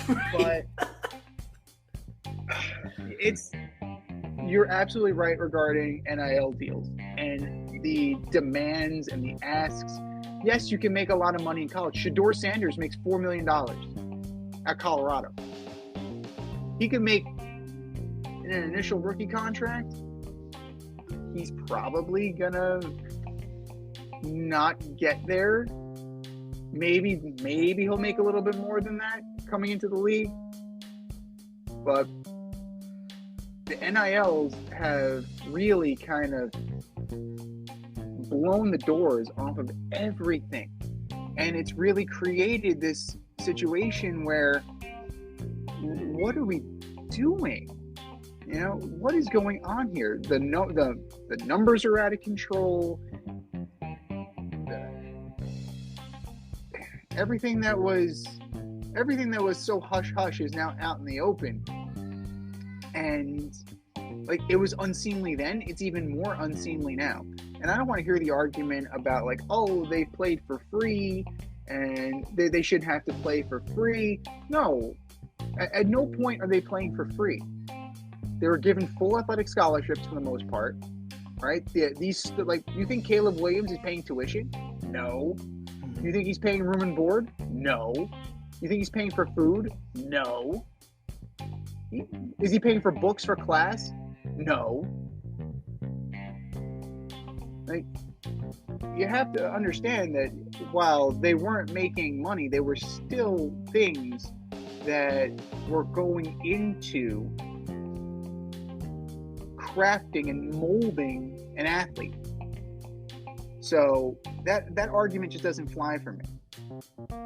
one. But you're absolutely right regarding NIL deals and the demands and the asks. Yes, you can make a lot of money in college. Shedeur Sanders makes $4 million at Colorado. He could make, in an initial rookie contract, he's probably gonna not get there. Maybe he'll make a little bit more than that coming into the league. But the NILs have really kind of blown the doors off of everything. And it's really created this situation where, what are we doing? What is going on here? The numbers are out of control. Everything that was so hush hush is now out in the open. And like, it was unseemly then, it's even more unseemly now. And I don't want to hear the argument about like, oh, they played for free and they shouldn't have to play for free. No, at no point are they playing for free. They were given full athletic scholarships for the most part, right? You think Caleb Williams is paying tuition? No. You think he's paying room and board? No. You think he's paying for food? No. Is he paying for books for class? No. Like, you have to understand that while they weren't making money, they were still things that were going into crafting and molding an athlete. So that argument just doesn't fly for me.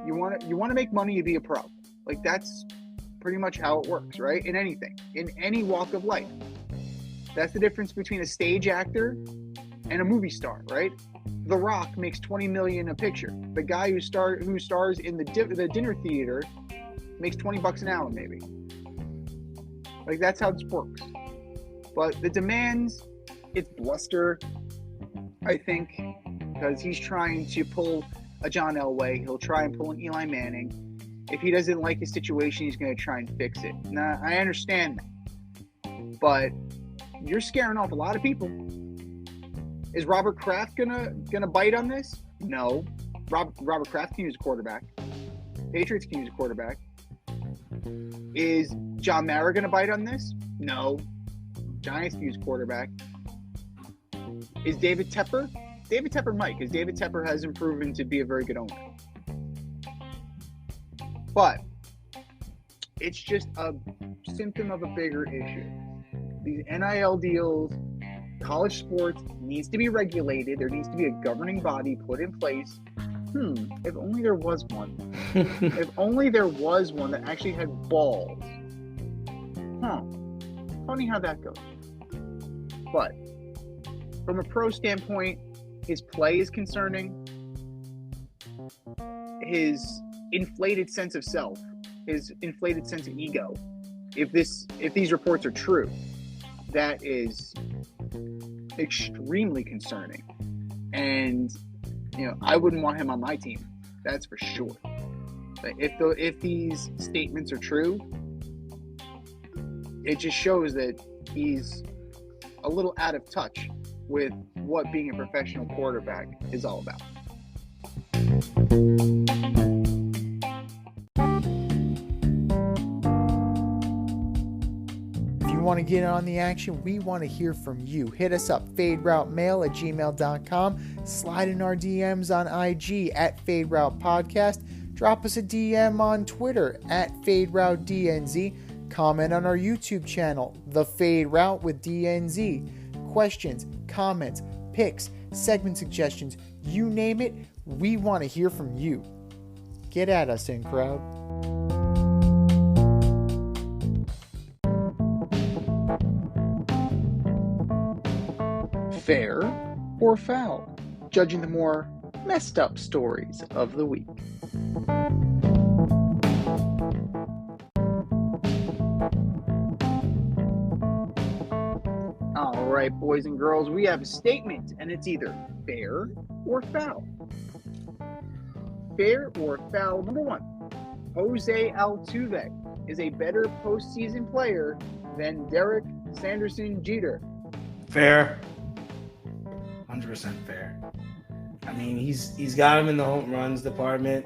You want to make money to be a pro. Like, that's pretty much how it works, right? In anything, in any walk of life. That's the difference between a stage actor and a movie star, right? The Rock makes $20 million a picture. The guy who stars in the dinner theater makes $20 an hour, maybe. Like, that's how this works. But the demands, it's bluster, I think, because he's trying to pull a John Elway. He'll try and pull an Eli Manning. If he doesn't like his situation, he's going to try and fix it. Now, I understand that. But you're scaring off a lot of people. Is Robert Kraft gonna bite on this? No. Robert Kraft can use a quarterback. Patriots can use a quarterback. Is John Mara gonna bite on this? No. Giants can use a quarterback. Is David Tepper? David Tepper might, because David Tepper hasn't proven to be a very good owner. But it's just a symptom of a bigger issue. These NIL deals, college sports needs to be regulated. There needs to be a governing body put in place. If only there was one. If only there was one that actually had balls. Funny how that goes. But from a pro standpoint, his play is concerning. His inflated sense of self, his inflated sense of ego. If these reports are true, that is extremely concerning. And I wouldn't want him on my team. That's for sure. But if these statements are true, it just shows that he's a little out of touch with what being a professional quarterback is all about. Want to get on the action, we want to hear from you. Hit us up, faderoutemail@gmail.com. Slide in our DMs on IG @FadeRoutePodcast. Drop us a DM on Twitter @FadeRouteDNZ. Comment on our YouTube channel, The Fade Route with DNZ. Questions, comments, picks, segment suggestions, you name it, we want to hear from you. Get at us, in crowd. Fair or foul? Judging the more messed up stories of the week. All right, boys and girls, we have a statement, and it's either fair or foul. Fair or foul? Number one, Jose Altuve is a better postseason player than Derek Sanderson Jeter. Fair. 100% fair. I mean, he's got him in the home runs department,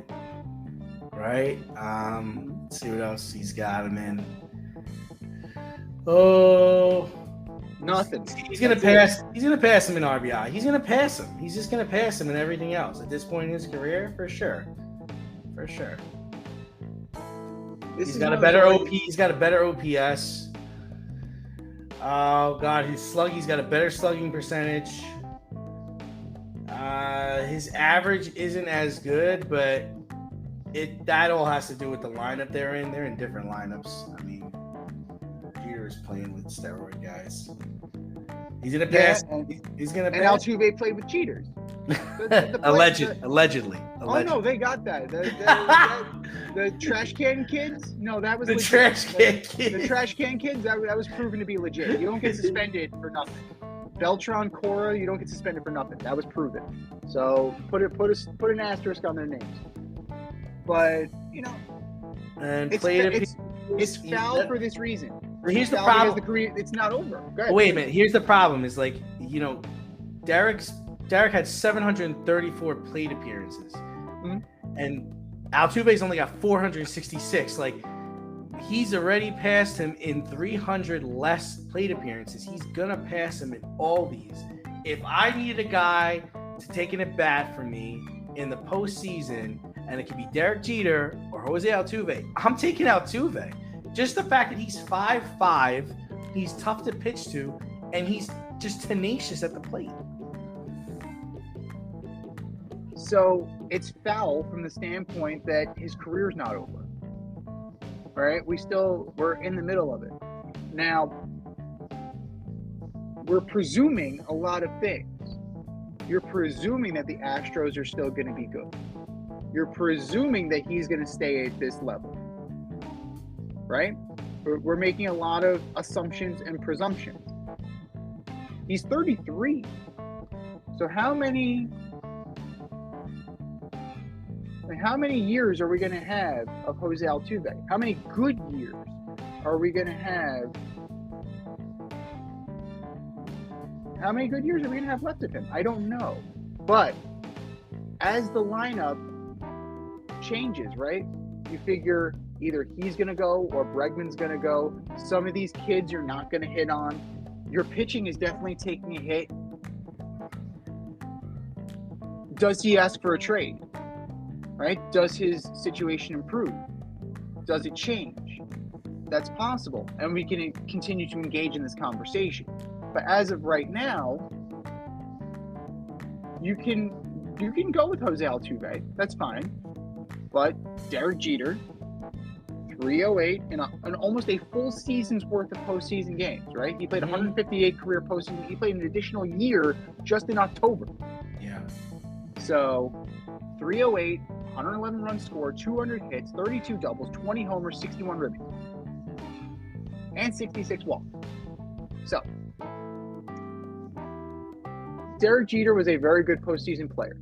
right? Let's see what else he's got him in. Oh, nothing. He's gonna pass. He's gonna pass him in RBI. He's gonna pass him. He's just gonna pass him in everything else at this point in his career, for sure. For sure. He's got a better OP. He's got a better OPS. Oh God, he's got a better slugging percentage. His average isn't as good, but that all has to do with the lineup they're in. They're in different lineups. I mean, Jeter's playing with steroid guys. He's gonna pass. He's gonna pass. And Altuve played with cheaters. Allegedly. Oh no, they got that. The trash can kids? No, that was the legit. Trash can kids. The trash can kids. That was proven to be legit. You don't get suspended for nothing. Beltran, Cora, you don't get suspended for nothing. That was proven. So put an asterisk on their names. But and it's foul for this reason. Here's the Altuve problem. has the career, it's not over. Go ahead. Wait a minute. Here's the problem. Is like, Derek had 734 plate appearances, and Altuve's only got 466. Like, he's already passed him in 300 less plate appearances. He's gonna pass him in all these. If I needed a guy to take an at bat for me in the postseason, and it could be Derek Jeter or Jose Altuve, I'm taking Altuve. Just the fact that he's 5'5", he's tough to pitch to, and he's just tenacious at the plate. So it's foul from the standpoint that his career's not over. All right, we're in the middle of it. Now, we're presuming a lot of things. You're presuming that the Astros are still going to be good. You're presuming that he's going to stay at this level, right? We're making a lot of assumptions and presumptions. He's 33. So how many years are we going to have of Jose Altuve? How many good years are we going to have? How many good years are we going to have left of him? I don't know. But as the lineup changes, right? You figure either he's going to go or Bregman's going to go. Some of these kids you're not going to hit on. Your pitching is definitely taking a hit. Does he ask for a trade? Right? Does his situation improve? Does it change? That's possible. And we can continue to engage in this conversation. But as of right now, you can go with Jose Altuve. That's fine. But Derek Jeter, 308 in almost a full season's worth of postseason games, right? He played 158 career postseason. He played an additional year just in October. Yeah. So 308, 111 runs scored, 200 hits, 32 doubles, 20 homers, 61 ribbies, and 66 walks. So Derek Jeter was a very good postseason player.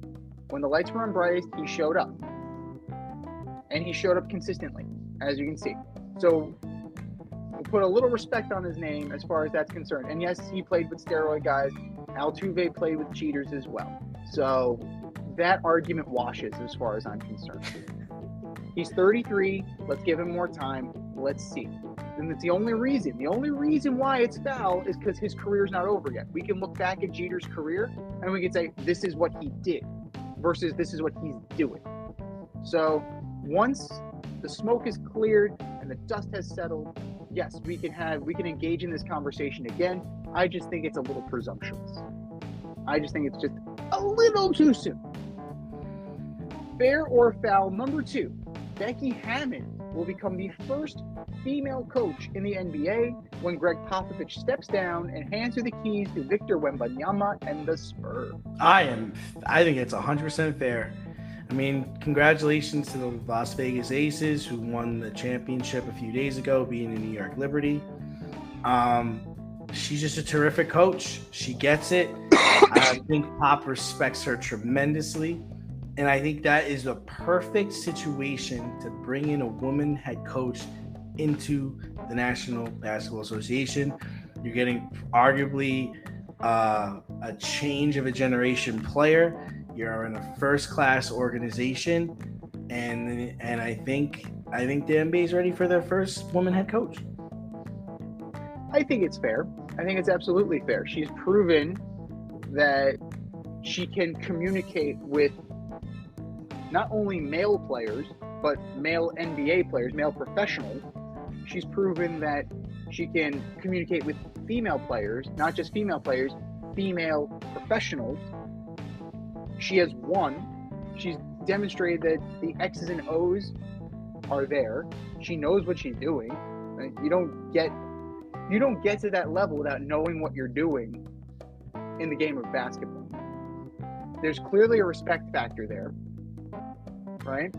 When the lights were on brightest, he showed up. And he showed up consistently, as you can see. So we'll put a little respect on his name as far as that's concerned. And yes, he played with steroid guys. Altuve played with cheaters as well. So that argument washes as far as I'm concerned. He's 33. Let's give him more time. Let's see. And that's the only reason. The only reason why it's foul is because his career's not over yet. We can look back at Jeter's career and we can say, this is what he did versus this is what he's doing. So once the smoke is cleared and the dust has settled, yes, we can engage in this conversation again. I just think it's a little presumptuous. I just think it's just a little too soon. Fair or foul number 2, Becky Hammon will become the first female coach in the NBA when Greg Popovich steps down and hands her the keys to Victor Wembanyama and the Spurs. I think it's 100% fair. I mean, congratulations to the Las Vegas Aces who won the championship a few days ago, beating the New York Liberty. She's just a terrific coach. She gets it. I think Pop respects her tremendously. And I think that is a perfect situation to bring in a woman head coach into the National Basketball Association. You're getting arguably a change of a generation player. You're in a first-class organization, and I think the NBA is ready for their first woman head coach. I think it's fair. I think it's absolutely fair. She's proven that she can communicate with not only male players, but male NBA players, male professionals. She's proven that she can communicate with female players, not just female players, female professionals. She has won. She's demonstrated that the X's and O's are there. She knows what she's doing. Right? You don't get to that level without knowing what you're doing in the game of basketball. There's clearly a respect factor there, right?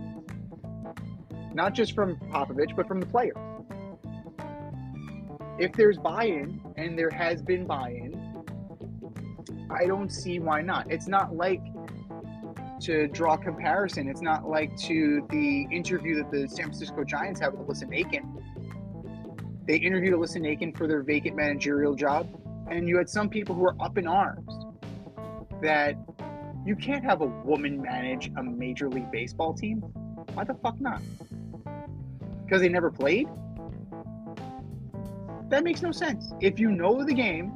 Not just from Popovich, but from the players. If there's buy-in, and there has been buy-in, I don't see why not. It's not like, to draw comparison, it's not like to the interview that the San Francisco Giants had with Alyssa Nakin. They interviewed Alyssa Nakin for their vacant managerial job, and you had some people who were up in arms that you can't have a woman manage a Major League Baseball team. Why the fuck not? Because they never played? That makes no sense. If you know the game,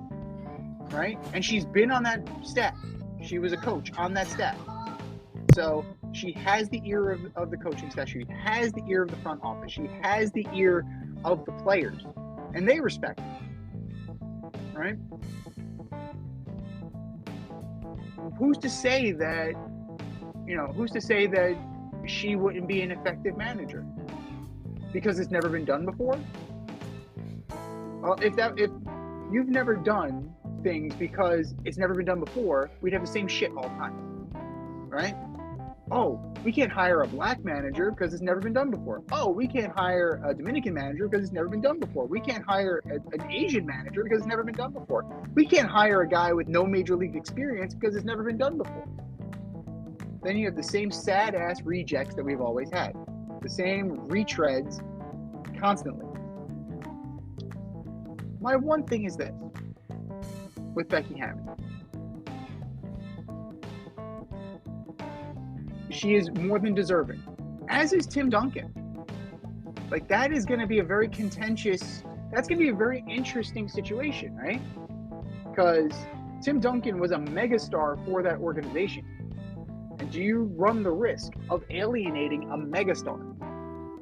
right? And she's been on that staff. She was a coach on that staff. So she has the ear of the coaching staff. She has the ear of the front office. She has the ear of the players. And they respect her. Right? Who's to say that, she wouldn't be an effective manager? Because it's never been done before? Well, if you've never done things because it's never been done before, we'd have the same shit all the time, right? Oh, we can't hire a black manager because it's never been done before. Oh, we can't hire a Dominican manager because it's never been done before. We can't hire an Asian manager because it's never been done before. We can't hire a guy with no major league experience because it's never been done before. Then you have the same sad-ass rejects that we've always had. The same retreads constantly. My one thing is this with Becky Hammon. She is more than deserving, as is Tim Duncan. Like, that is going to be a very contentious, that's going to be a very interesting situation, right? Because Tim Duncan was a megastar for that organization. And do you run the risk of alienating a megastar,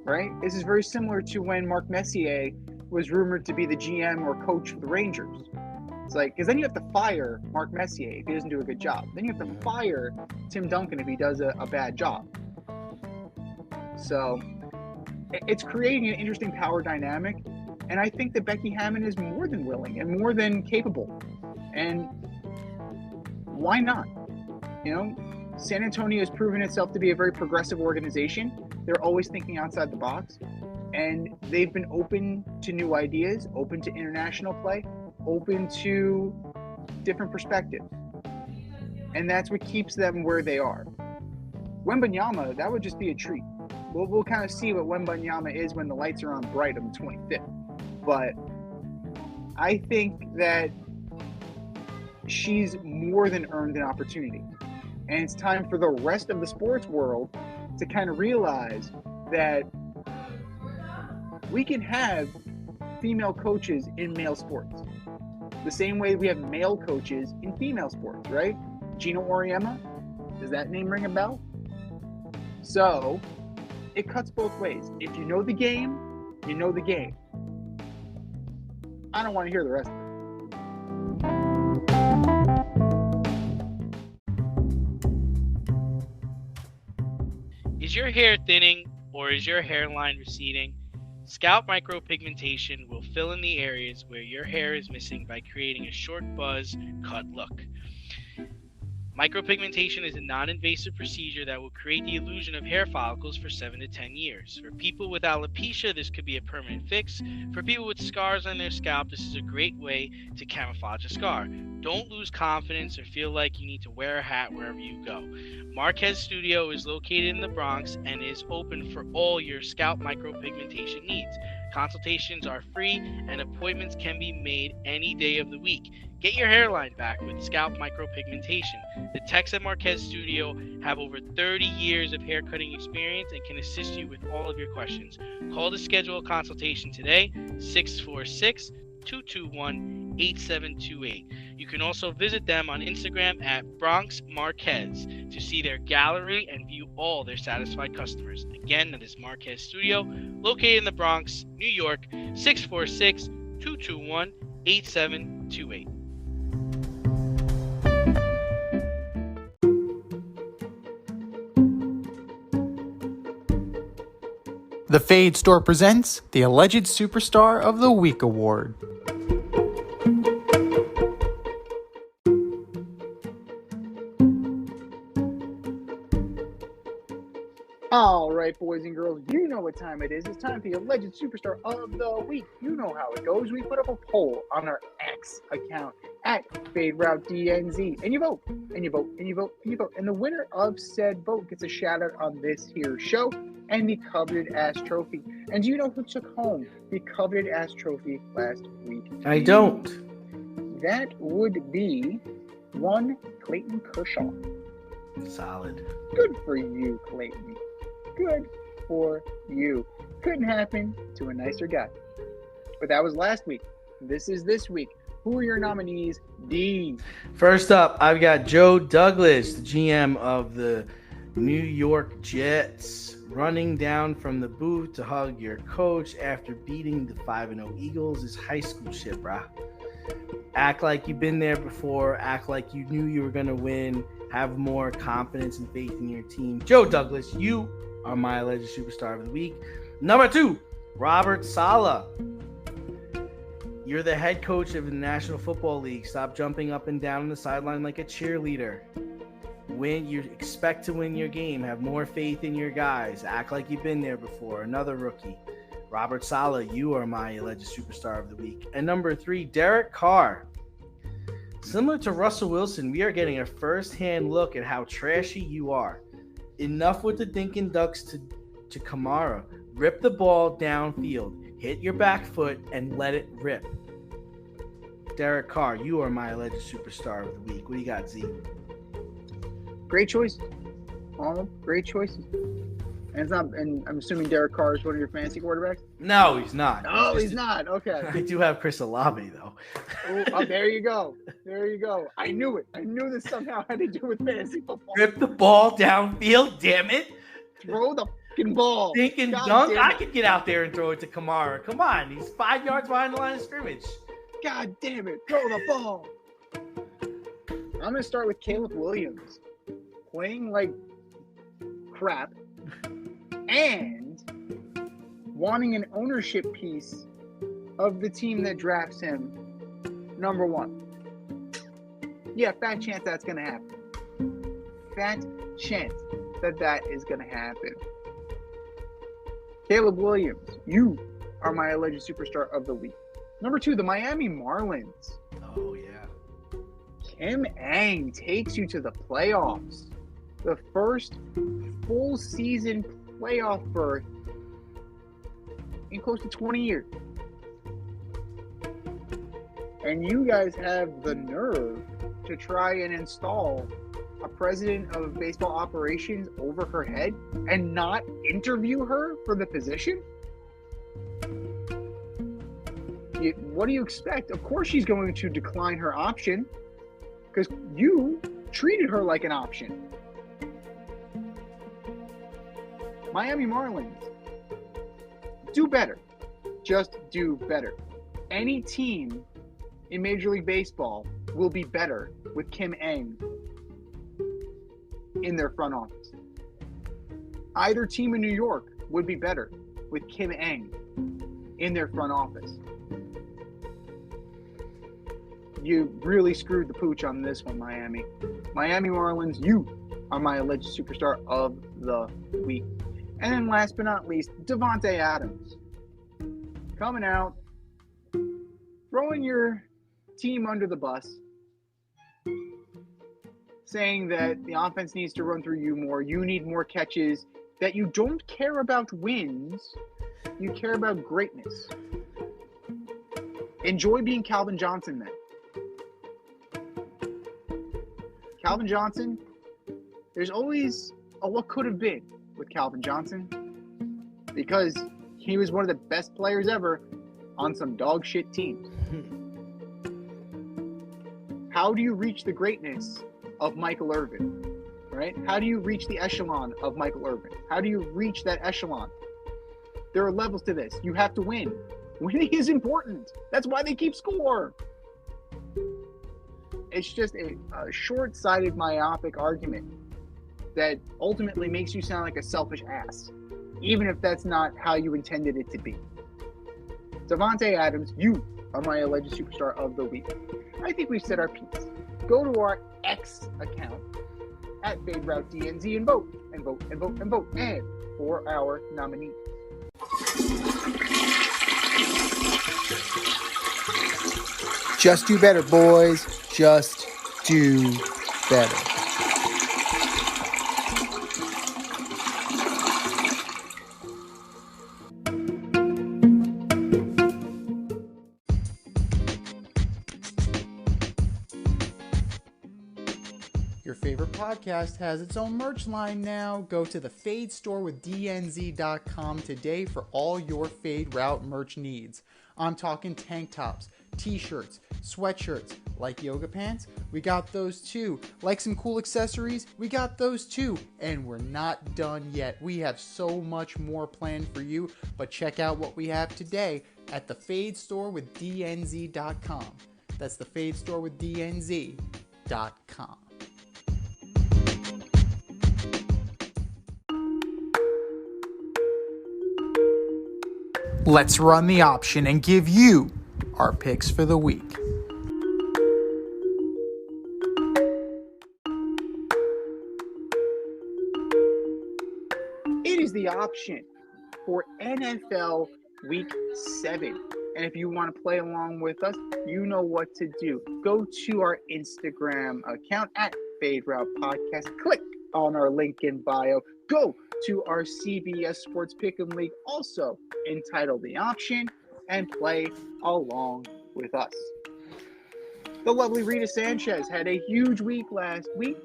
right? This is very similar to when Mark Messier was rumored to be the GM or coach for the Rangers. It's like, because then you have to fire Mark Messier if he doesn't do a good job. Then you have to fire Tim Duncan if he does a bad job. So it's creating an interesting power dynamic. And I think that Becky Hammon is more than willing and more than capable. And why not? San Antonio has proven itself to be a very progressive organization. They're always thinking outside the box. And they've been open to new ideas, open to international play, open to different perspectives. And that's what keeps them where they are. Wembanyama, that would just be a treat. We'll kind of see what Wembanyama is when the lights are on bright on the 25th. But I think that she's more than earned an opportunity. And it's time for the rest of the sports world to kind of realize that we can have female coaches in male sports. The same way we have male coaches in female sports, right? Gino Auriemma, does that name ring a bell? So, it cuts both ways. If you know the game, you know the game. I don't want to hear the rest of it. Is your hair thinning or is your hairline receding? Scalp micropigmentation will fill in the areas where your hair is missing by creating a short buzz cut look. Micropigmentation is a non-invasive procedure that will create the illusion of hair follicles for 7 to 10 years. For people with alopecia, this could be a permanent fix. For people with scars on their scalp, this is a great way to camouflage a scar. Don't lose confidence or feel like you need to wear a hat wherever you go. Marquez Studio is located in the Bronx and is open for all your scalp micropigmentation needs. Consultations are free and appointments can be made any day of the week. Get your hairline back with scalp micropigmentation. The techs at Marquez Studio have over 30 years of hair cutting experience and can assist you with all of your questions. Call to schedule a consultation today, 646-221-8728. You can also visit them on Instagram at Bronx Marquez to see their gallery and view all their satisfied customers. Again, that is Marquez Studio, located in the Bronx, New York, 646-221-8728. The Fade Store presents the Alleged Superstar of the Week Award. All right, boys and girls, you know what time it is. It's time for the Alleged Superstar of the Week. You know how it goes. We put up a poll on our X account, at Fade Route DNZ. And you vote, and you vote, and you vote, and you vote. And the winner of said vote gets a shout out on this here show and the coveted ass trophy. And do you know who took home the coveted ass trophy last week? I don't. That would be one Clayton Kershaw. Solid. Good for you, Clayton. Good for you. Couldn't happen to a nicer guy. But that was last week. This is this week. Who are your nominees, D? First up, I've got Joe Douglas, the GM of the New York Jets, running down from the booth to hug your coach after beating the 5-0 Eagles is high school shit, brah. Act like you've been there before. Act like you knew you were going to win. Have more confidence and faith in your team. Joe Douglas, you are my alleged superstar of the week. Number 2, Robert Saleh. You're the head coach of the National Football League. Stop jumping up and down on the sideline like a cheerleader. When you expect to win your game, have more faith in your guys. Act like you've been there before. Another rookie. Robert Saleh, you are my alleged superstar of the week. And number 3, Derek Carr. Similar to Russell Wilson, we are getting a first-hand look at how trashy you are. Enough with the Dinkin' Ducks to Kamara. Rip the ball downfield. Hit your back foot and let it rip. Derek Carr, you are my alleged superstar of the week. What do you got, Z? Great choice. All great choices. And I'm assuming Derek Carr is one of your fantasy quarterbacks? No, he's not. Oh, he's not. Okay. I do have Chris Olave, though. Oh, there you go. There you go. I knew it. I knew this somehow had to do with fantasy football. Rip the ball downfield, damn it. Throw the fucking ball. Thinking dunk, I could get out there and throw it to Kamara. Come on, he's 5 yards behind the line of scrimmage. God damn it. Throw the ball. I'm going to start with Caleb Williams. Playing like crap. And wanting an ownership piece of the team that drafts him, number 1. Yeah, fat chance that's going to happen. Fat chance that is going to happen. Caleb Williams, you are my alleged superstar of the week. Number 2, the Miami Marlins. Oh, yeah. Kim Ng takes you to the playoffs. The first full season playoff berth in close to 20 years. And you guys have the nerve to try and install a president of baseball operations over her head and not interview her for the position? What do you expect? Of course she's going to decline her option because you treated her like an option. Miami Marlins, do better. Just do better. Any team in Major League Baseball will be better with Kim Ng in their front office. Either team in New York would be better with Kim Ng in their front office. You really screwed the pooch on this one, Miami. Miami Marlins, you are my alleged superstar of the week. And then last but not least, Davante Adams. Coming out, throwing your team under the bus, saying that the offense needs to run through you more, you need more catches, that you don't care about wins, you care about greatness. Enjoy being Calvin Johnson then. Calvin Johnson, there's always a what could have been with Calvin Johnson because he was one of the best players ever on some dog shit teams. How do you reach the greatness of Michael Irvin, right? How do you reach the echelon of Michael Irvin? How do you reach that echelon? There are levels to this. You have to win. Winning is important. That's why they keep score. It's just a short-sighted, myopic argument that ultimately makes you sound like a selfish ass, even if that's not how you intended it to be. Davante Adams, you are my alleged superstar of the week. I think we've said our piece. Go to our X account at FadeRouteDNZ and vote, and vote, and vote, and vote, and for our nominee. Just do better, boys. Just do better. Your favorite podcast has its own merch line now. Go to the Fade store with DNZ.com today for all your Fade Route merch needs. I'm talking tank tops, t-shirts, sweatshirts, like yoga pants, we got those too. Like some cool accessories, we got those too. And we're not done yet. We have so much more planned for you, but check out what we have today at the Fade store with DNZ.com. That's the Fade store with DNZ.com. Let's run the option and give you our picks for the week. It is the option for NFL Week 7. And if you want to play along with us, you know what to do. Go to our Instagram account at Fade Route Podcast. Click on our link in bio. Go to our CBS Sports Pick'em League, also entitled The Option, and play along with us. The lovely Rita Sanchez had a huge week last week,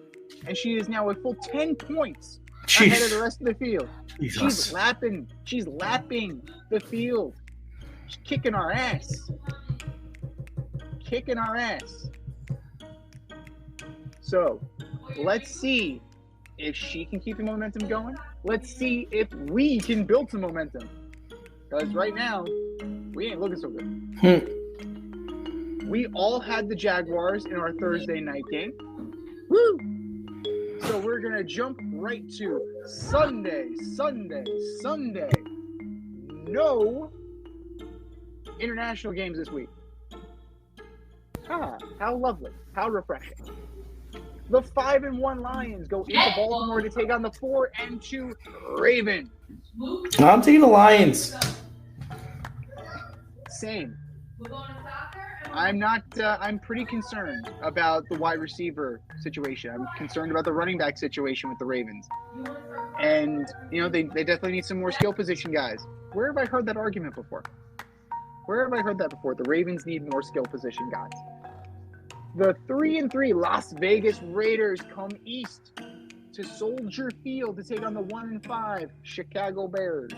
and she is now a full 10 points ahead of the rest of the field. Jesus. She's lapping the field. She's kicking our ass. So, let's see if she can keep the momentum going. Let's see if we can build some momentum. Because right now, we ain't looking so good. We all had the Jaguars in our Thursday night game. Woo! So we're going to jump right to Sunday. No international games this week. How lovely. How refreshing. The 5-1 Lions go into Baltimore to take on the 4-2 Ravens. I'm taking the Lions. Same. I'm pretty concerned about the wide receiver situation. I'm concerned about the running back situation with the Ravens. And, they definitely need some more skill position guys. Where have I heard that argument before? The Ravens need more skill position guys. The 3-3 Las Vegas Raiders come east to Soldier Field to take on the 1-5 Chicago Bears.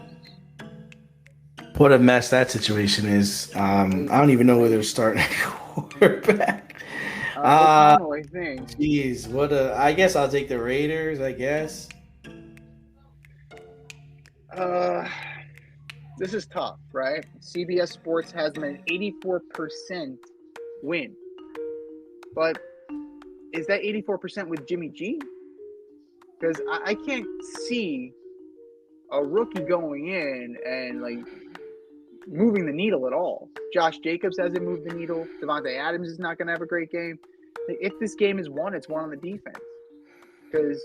What a mess that situation is. I don't even know where they're starting at quarterback. I think. Jeez, I guess I'll take the Raiders, I guess. This is tough, right? CBS Sports has them at an 84% win. But is that 84% with Jimmy G? Because I can't see a rookie going in and moving the needle at all. Josh Jacobs hasn't moved the needle. Devontae Adams is not going to have a great game. If this game is won, it's won on the defense. Because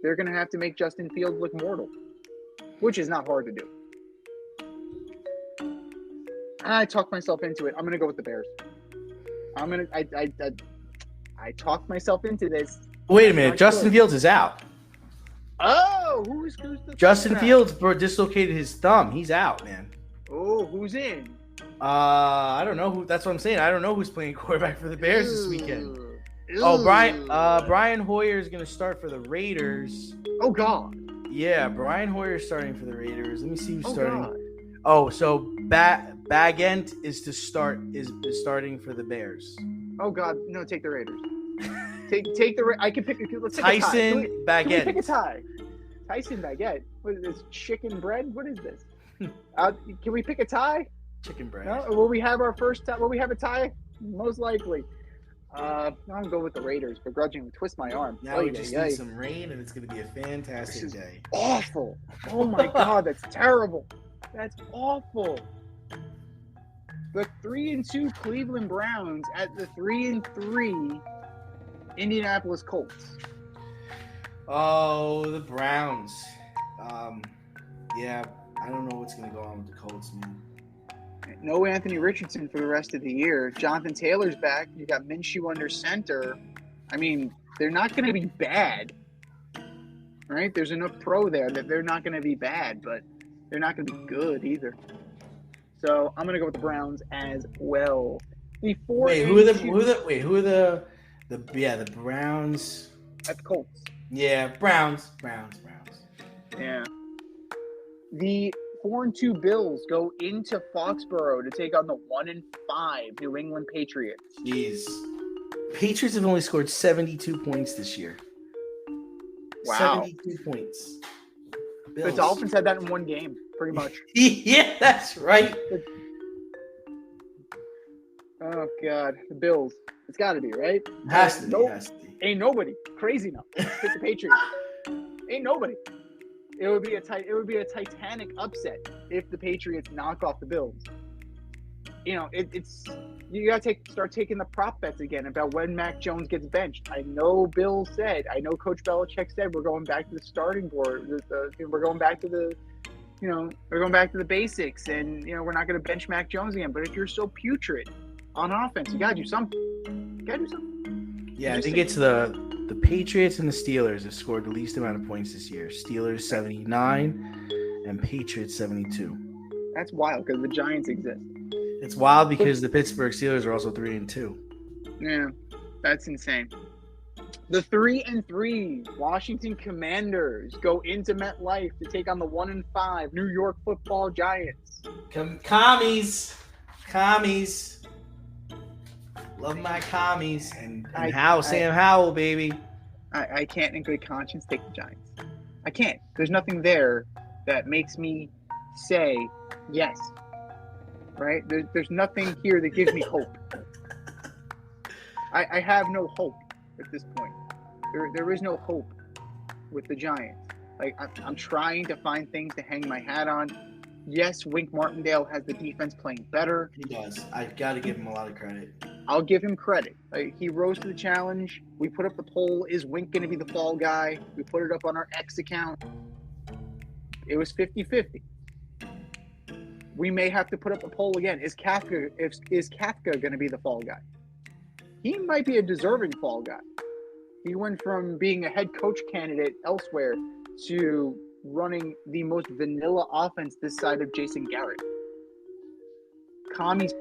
they're going to have to make Justin Fields look mortal, which is not hard to do. I talked myself into it. I'm going to go with the Bears. I talked myself into this. Wait a minute. Justin Fields is out. Oh, who's the Justin Fields dislocated his thumb. He's out, man. Oh, who's in? I don't know who. That's what I'm saying. I don't know who's playing quarterback for the Bears this weekend. Oh, Brian Hoyer is going to start for the Raiders. Oh God. Yeah, Brian Hoyer is starting for the Raiders. Let me see who's starting. God. Oh, so Bagent is starting for the Bears. Oh God, no! Take the Raiders. take the. I can pick. Let's take Tyson Bagent. Can we pick a tie? Tyson Bagent. What is this? Chicken bread? What is this? Can we pick a tie? Chicken bread. No? Will we have our first tie? Will we have a tie? Most likely. I'm gonna go with the Raiders. Begrudgingly twist my arm. Now we just need some rain, and it's gonna be a fantastic day. Awful. Oh my God, that's terrible. That's awful. The 3-2 Cleveland Browns at the 3-3 Indianapolis Colts. Oh, the Browns. Yeah, I don't know what's gonna go on with the Colts, man. No Anthony Richardson for the rest of the year. Jonathan Taylor's back. You got Minshew under center. I mean, they're not going to be bad, right? There's enough pro there that they're not going to be bad, but they're not going to be good either. So I'm going to go with the Browns as well. The Browns? At the Colts. Yeah, Browns. Yeah. The 4-2 Bills go into Foxborough to take on the 1-5 New England Patriots. Jeez. Patriots have only scored 72 points this year. Wow. 72 points. The Dolphins had that in one game, pretty much. Yeah, that's right. Oh, God. The Bills. It's got to be, right? Has to be. Ain't nobody crazy enough to pick the Patriots. Ain't nobody. It would be a Titanic upset if the Patriots knock off the Bills. You know, you gotta start taking the prop bets again about when Mac Jones gets benched. I know Bill said, I know Coach Belichick said we're going back to the starting board. We're going back to the basics, and we're not going to bench Mac Jones again. But if you're so putrid on offense, you gotta do something. Yeah, I think it's the Patriots and the Steelers have scored the least amount of points this year. Steelers 79 and Patriots 72. That's wild because the Giants exist. It's wild because the Pittsburgh Steelers are also 3-2. Yeah, that's insane. The 3-3 Washington Commanders go into MetLife to take on the 1-5 New York Football Giants. Commies. Love my commies and Sam Howell, baby. I can't in good conscience take the Giants. I can't. There's nothing there that makes me say yes. Right? There's nothing here that gives me hope. I have no hope at this point. There is no hope with the Giants. Like I'm trying to find things to hang my hat on. Yes, Wink Martindale has the defense playing better. He does. I've got to give him a lot of credit. I'll give him credit. He rose to the challenge. We put up the poll, is Wink going to be the fall guy? We put it up on our X account. It was 50-50. We may have to put up a poll again. Is Kafka going to be the fall guy? He might be a deserving fall guy. He went from being a head coach candidate elsewhere to running the most vanilla offense this side of Jason Garrett. Kami's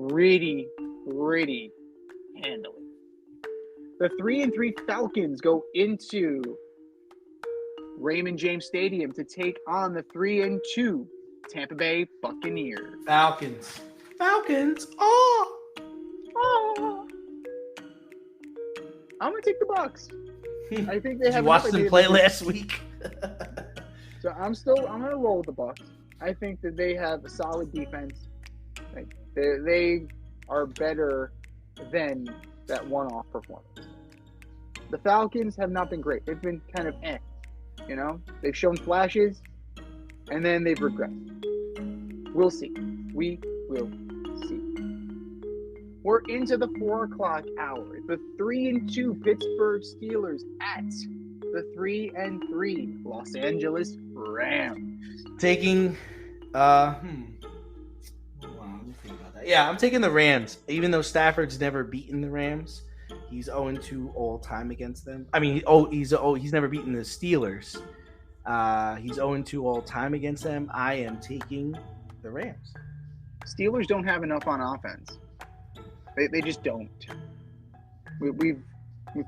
pretty handily. The 3-3 Falcons go into Raymond James Stadium to take on the 3-2 Tampa Bay Buccaneers. Falcons. Oh. I'm gonna take the Bucs. I think they have. Did you watch them play last week? So I'm gonna roll with the Bucs. I think that they have a solid defense. Like they are better than that one-off performance. The Falcons have not been great. They've been kind of They've shown flashes, and then they've regressed. We'll see. We will see. We're into the 4 o'clock hour. The 3-2 Pittsburgh Steelers at the 3-3 Los Angeles Rams. Taking, Let me think about that. Yeah, I'm taking the Rams. Even though Stafford's never beaten the Rams, he's 0-2 all time against them. I mean, he's never beaten the Steelers. He's 0-2 all time against them. I am taking the Rams. Steelers don't have enough on offense. They just don't. We've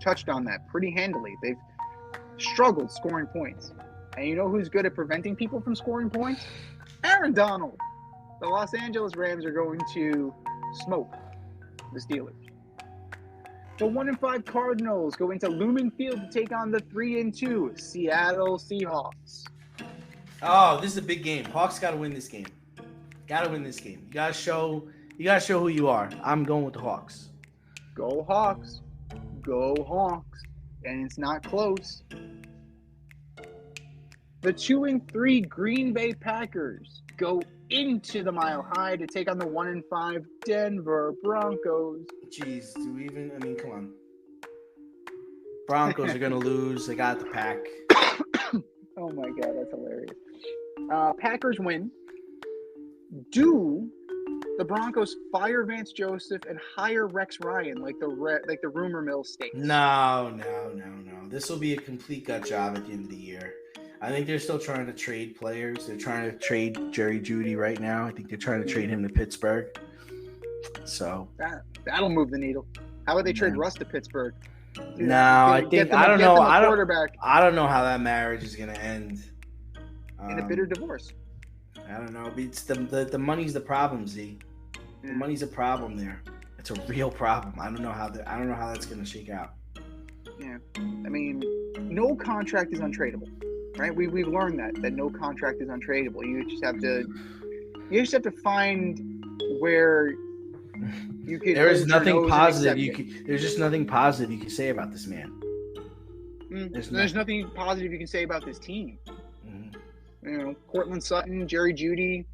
touched on that pretty handily. They've struggled scoring points. And you know who's good at preventing people from scoring points? Aaron Donald. The Los Angeles Rams are going to smoke the Steelers. The 1-5 Cardinals go into Lumen Field to take on the 3-2 Seattle Seahawks. Oh, this is a big game. Hawks got to win this game. You got to show who you are. I'm going with the Hawks. Go Hawks. And it's not close. The 2-3 Green Bay Packers go into the Mile High to take on the 1-5 Denver Broncos. Jeez, come on. Broncos are going to lose. They got the pack. Oh my God, that's hilarious. Packers win. Do the Broncos fire Vance Joseph and hire Rex Ryan, like the rumor mill states. No. This will be a complete gut job at the end of the year. I think they're still trying to trade players. They're trying to trade Jerry Jeudy right now. I think they're trying to trade him to Pittsburgh. So that'll move the needle. How about they trade Russ to Pittsburgh? No, I don't know. I don't know how that marriage is going to end. In a bitter divorce. I don't know. It's the money's the problem, Z. The money's a problem there. It's a real problem. I don't know how that's going to shake out. Yeah, I mean, no contract is untradeable, right? We've learned that no contract is untradeable. You just have to find where you can. There's nothing positive There's just nothing positive you can say about this man. There's nothing positive you can say about this team. You know, Cortland Sutton, Jerry Jeudy,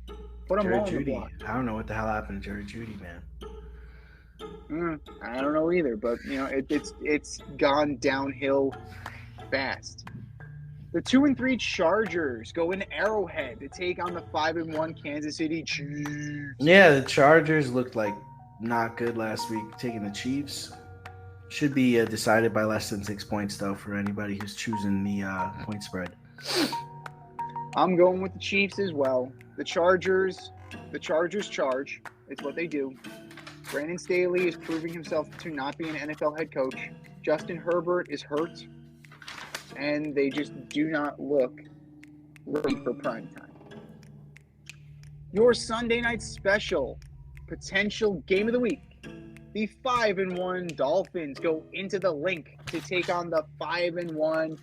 put them all on the block. I don't know what the hell happened to Jerry Jeudy, man. I don't know either, but you know, it's gone downhill fast. The 2-3 Chargers go in Arrowhead to take on the 5-1 Kansas City Chiefs. Yeah, the Chargers looked like not good last week, taking the Chiefs. Should be decided by less than 6 points, though, for anybody who's choosing the point spread. I'm going with the Chiefs as well. The Chargers charge. It's what they do. Brandon Staley is proving himself to not be an NFL head coach. Justin Herbert is hurt. And they just do not look ready for prime time. Your Sunday night special, potential game of the week. The 5-1 Dolphins go into the Link to take on the 5-1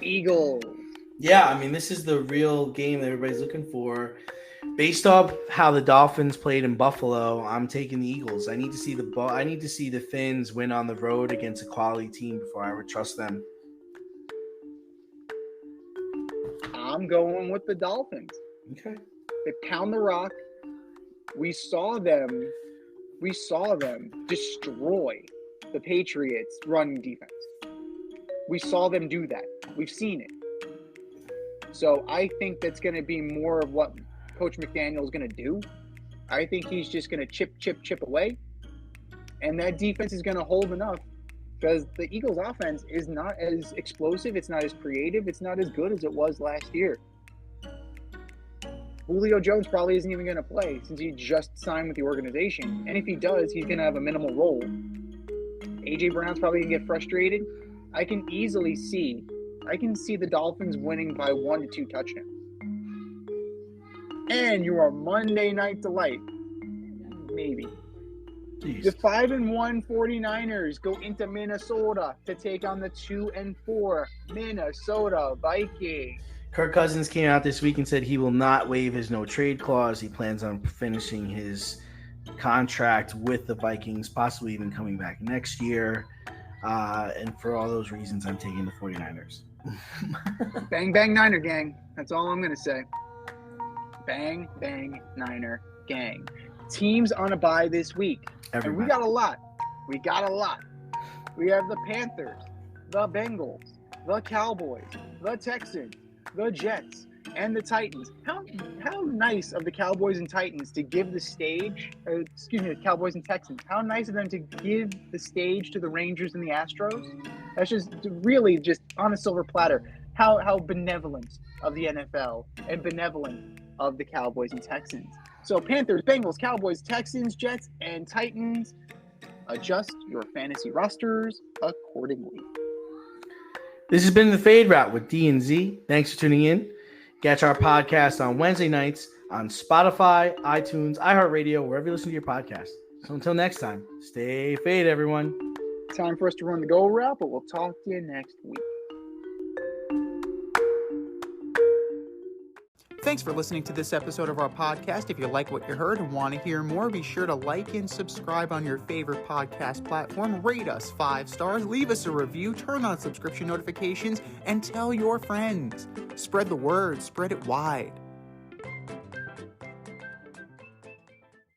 Eagles. Yeah, I mean, this is the real game that everybody's looking for. Based off how the Dolphins played in Buffalo, I'm taking the Eagles. I need to see the Fins win on the road against a quality team before I would trust them. I'm going with the Dolphins. Okay. They pound the rock. We saw them destroy the Patriots' running defense. We saw them do that. We've seen it. So I think that's going to be more of what Coach McDaniel is going to do. I think he's just going to chip away. And that defense is going to hold enough because the Eagles' offense is not as explosive. It's not as creative. It's not as good as it was last year. Julio Jones probably isn't even going to play since he just signed with the organization. And if he does, he's going to have a minimal role. A.J. Brown's probably going to get frustrated. I can see the Dolphins winning by 1 to 2 touchdowns. And your Monday night delight, maybe. Jeez. The 5-1 49ers go into Minnesota to take on the 2-4 Minnesota Vikings. Kirk Cousins came out this week and said he will not waive his no trade clause. He plans on finishing his contract with the Vikings, possibly even coming back next year. And for all those reasons, I'm taking the 49ers. Bang, bang, Niner gang. That's all I'm going to say. Bang, bang, Niner gang. Teams on a bye this week. Everybody. And we got a lot. We have the Panthers, the Bengals, the Cowboys, the Texans, the Jets, and the Titans. How nice of the Cowboys and Titans to give the stage, the Cowboys and Texans. How nice of them to give the stage to the Rangers and the Astros. That's just really just on a silver platter. How benevolent of the NFL and benevolent of the Cowboys and Texans. So Panthers, Bengals, Cowboys, Texans, Jets, and Titans. Adjust your fantasy rosters accordingly. This has been the Fade Route with D and Z. Thanks for tuning in. Catch our podcast on Wednesday nights on Spotify, iTunes, iHeartRadio, wherever you listen to your podcast. So until next time, stay fade, everyone. Time for us to run the go route, but we'll talk to you next week. Thanks for listening to this episode of our podcast. If you like what you heard and want to hear more, be sure to like and subscribe on your favorite podcast platform. Rate us 5 stars, leave us a review, turn on subscription notifications, and tell your friends. Spread the word, spread it wide.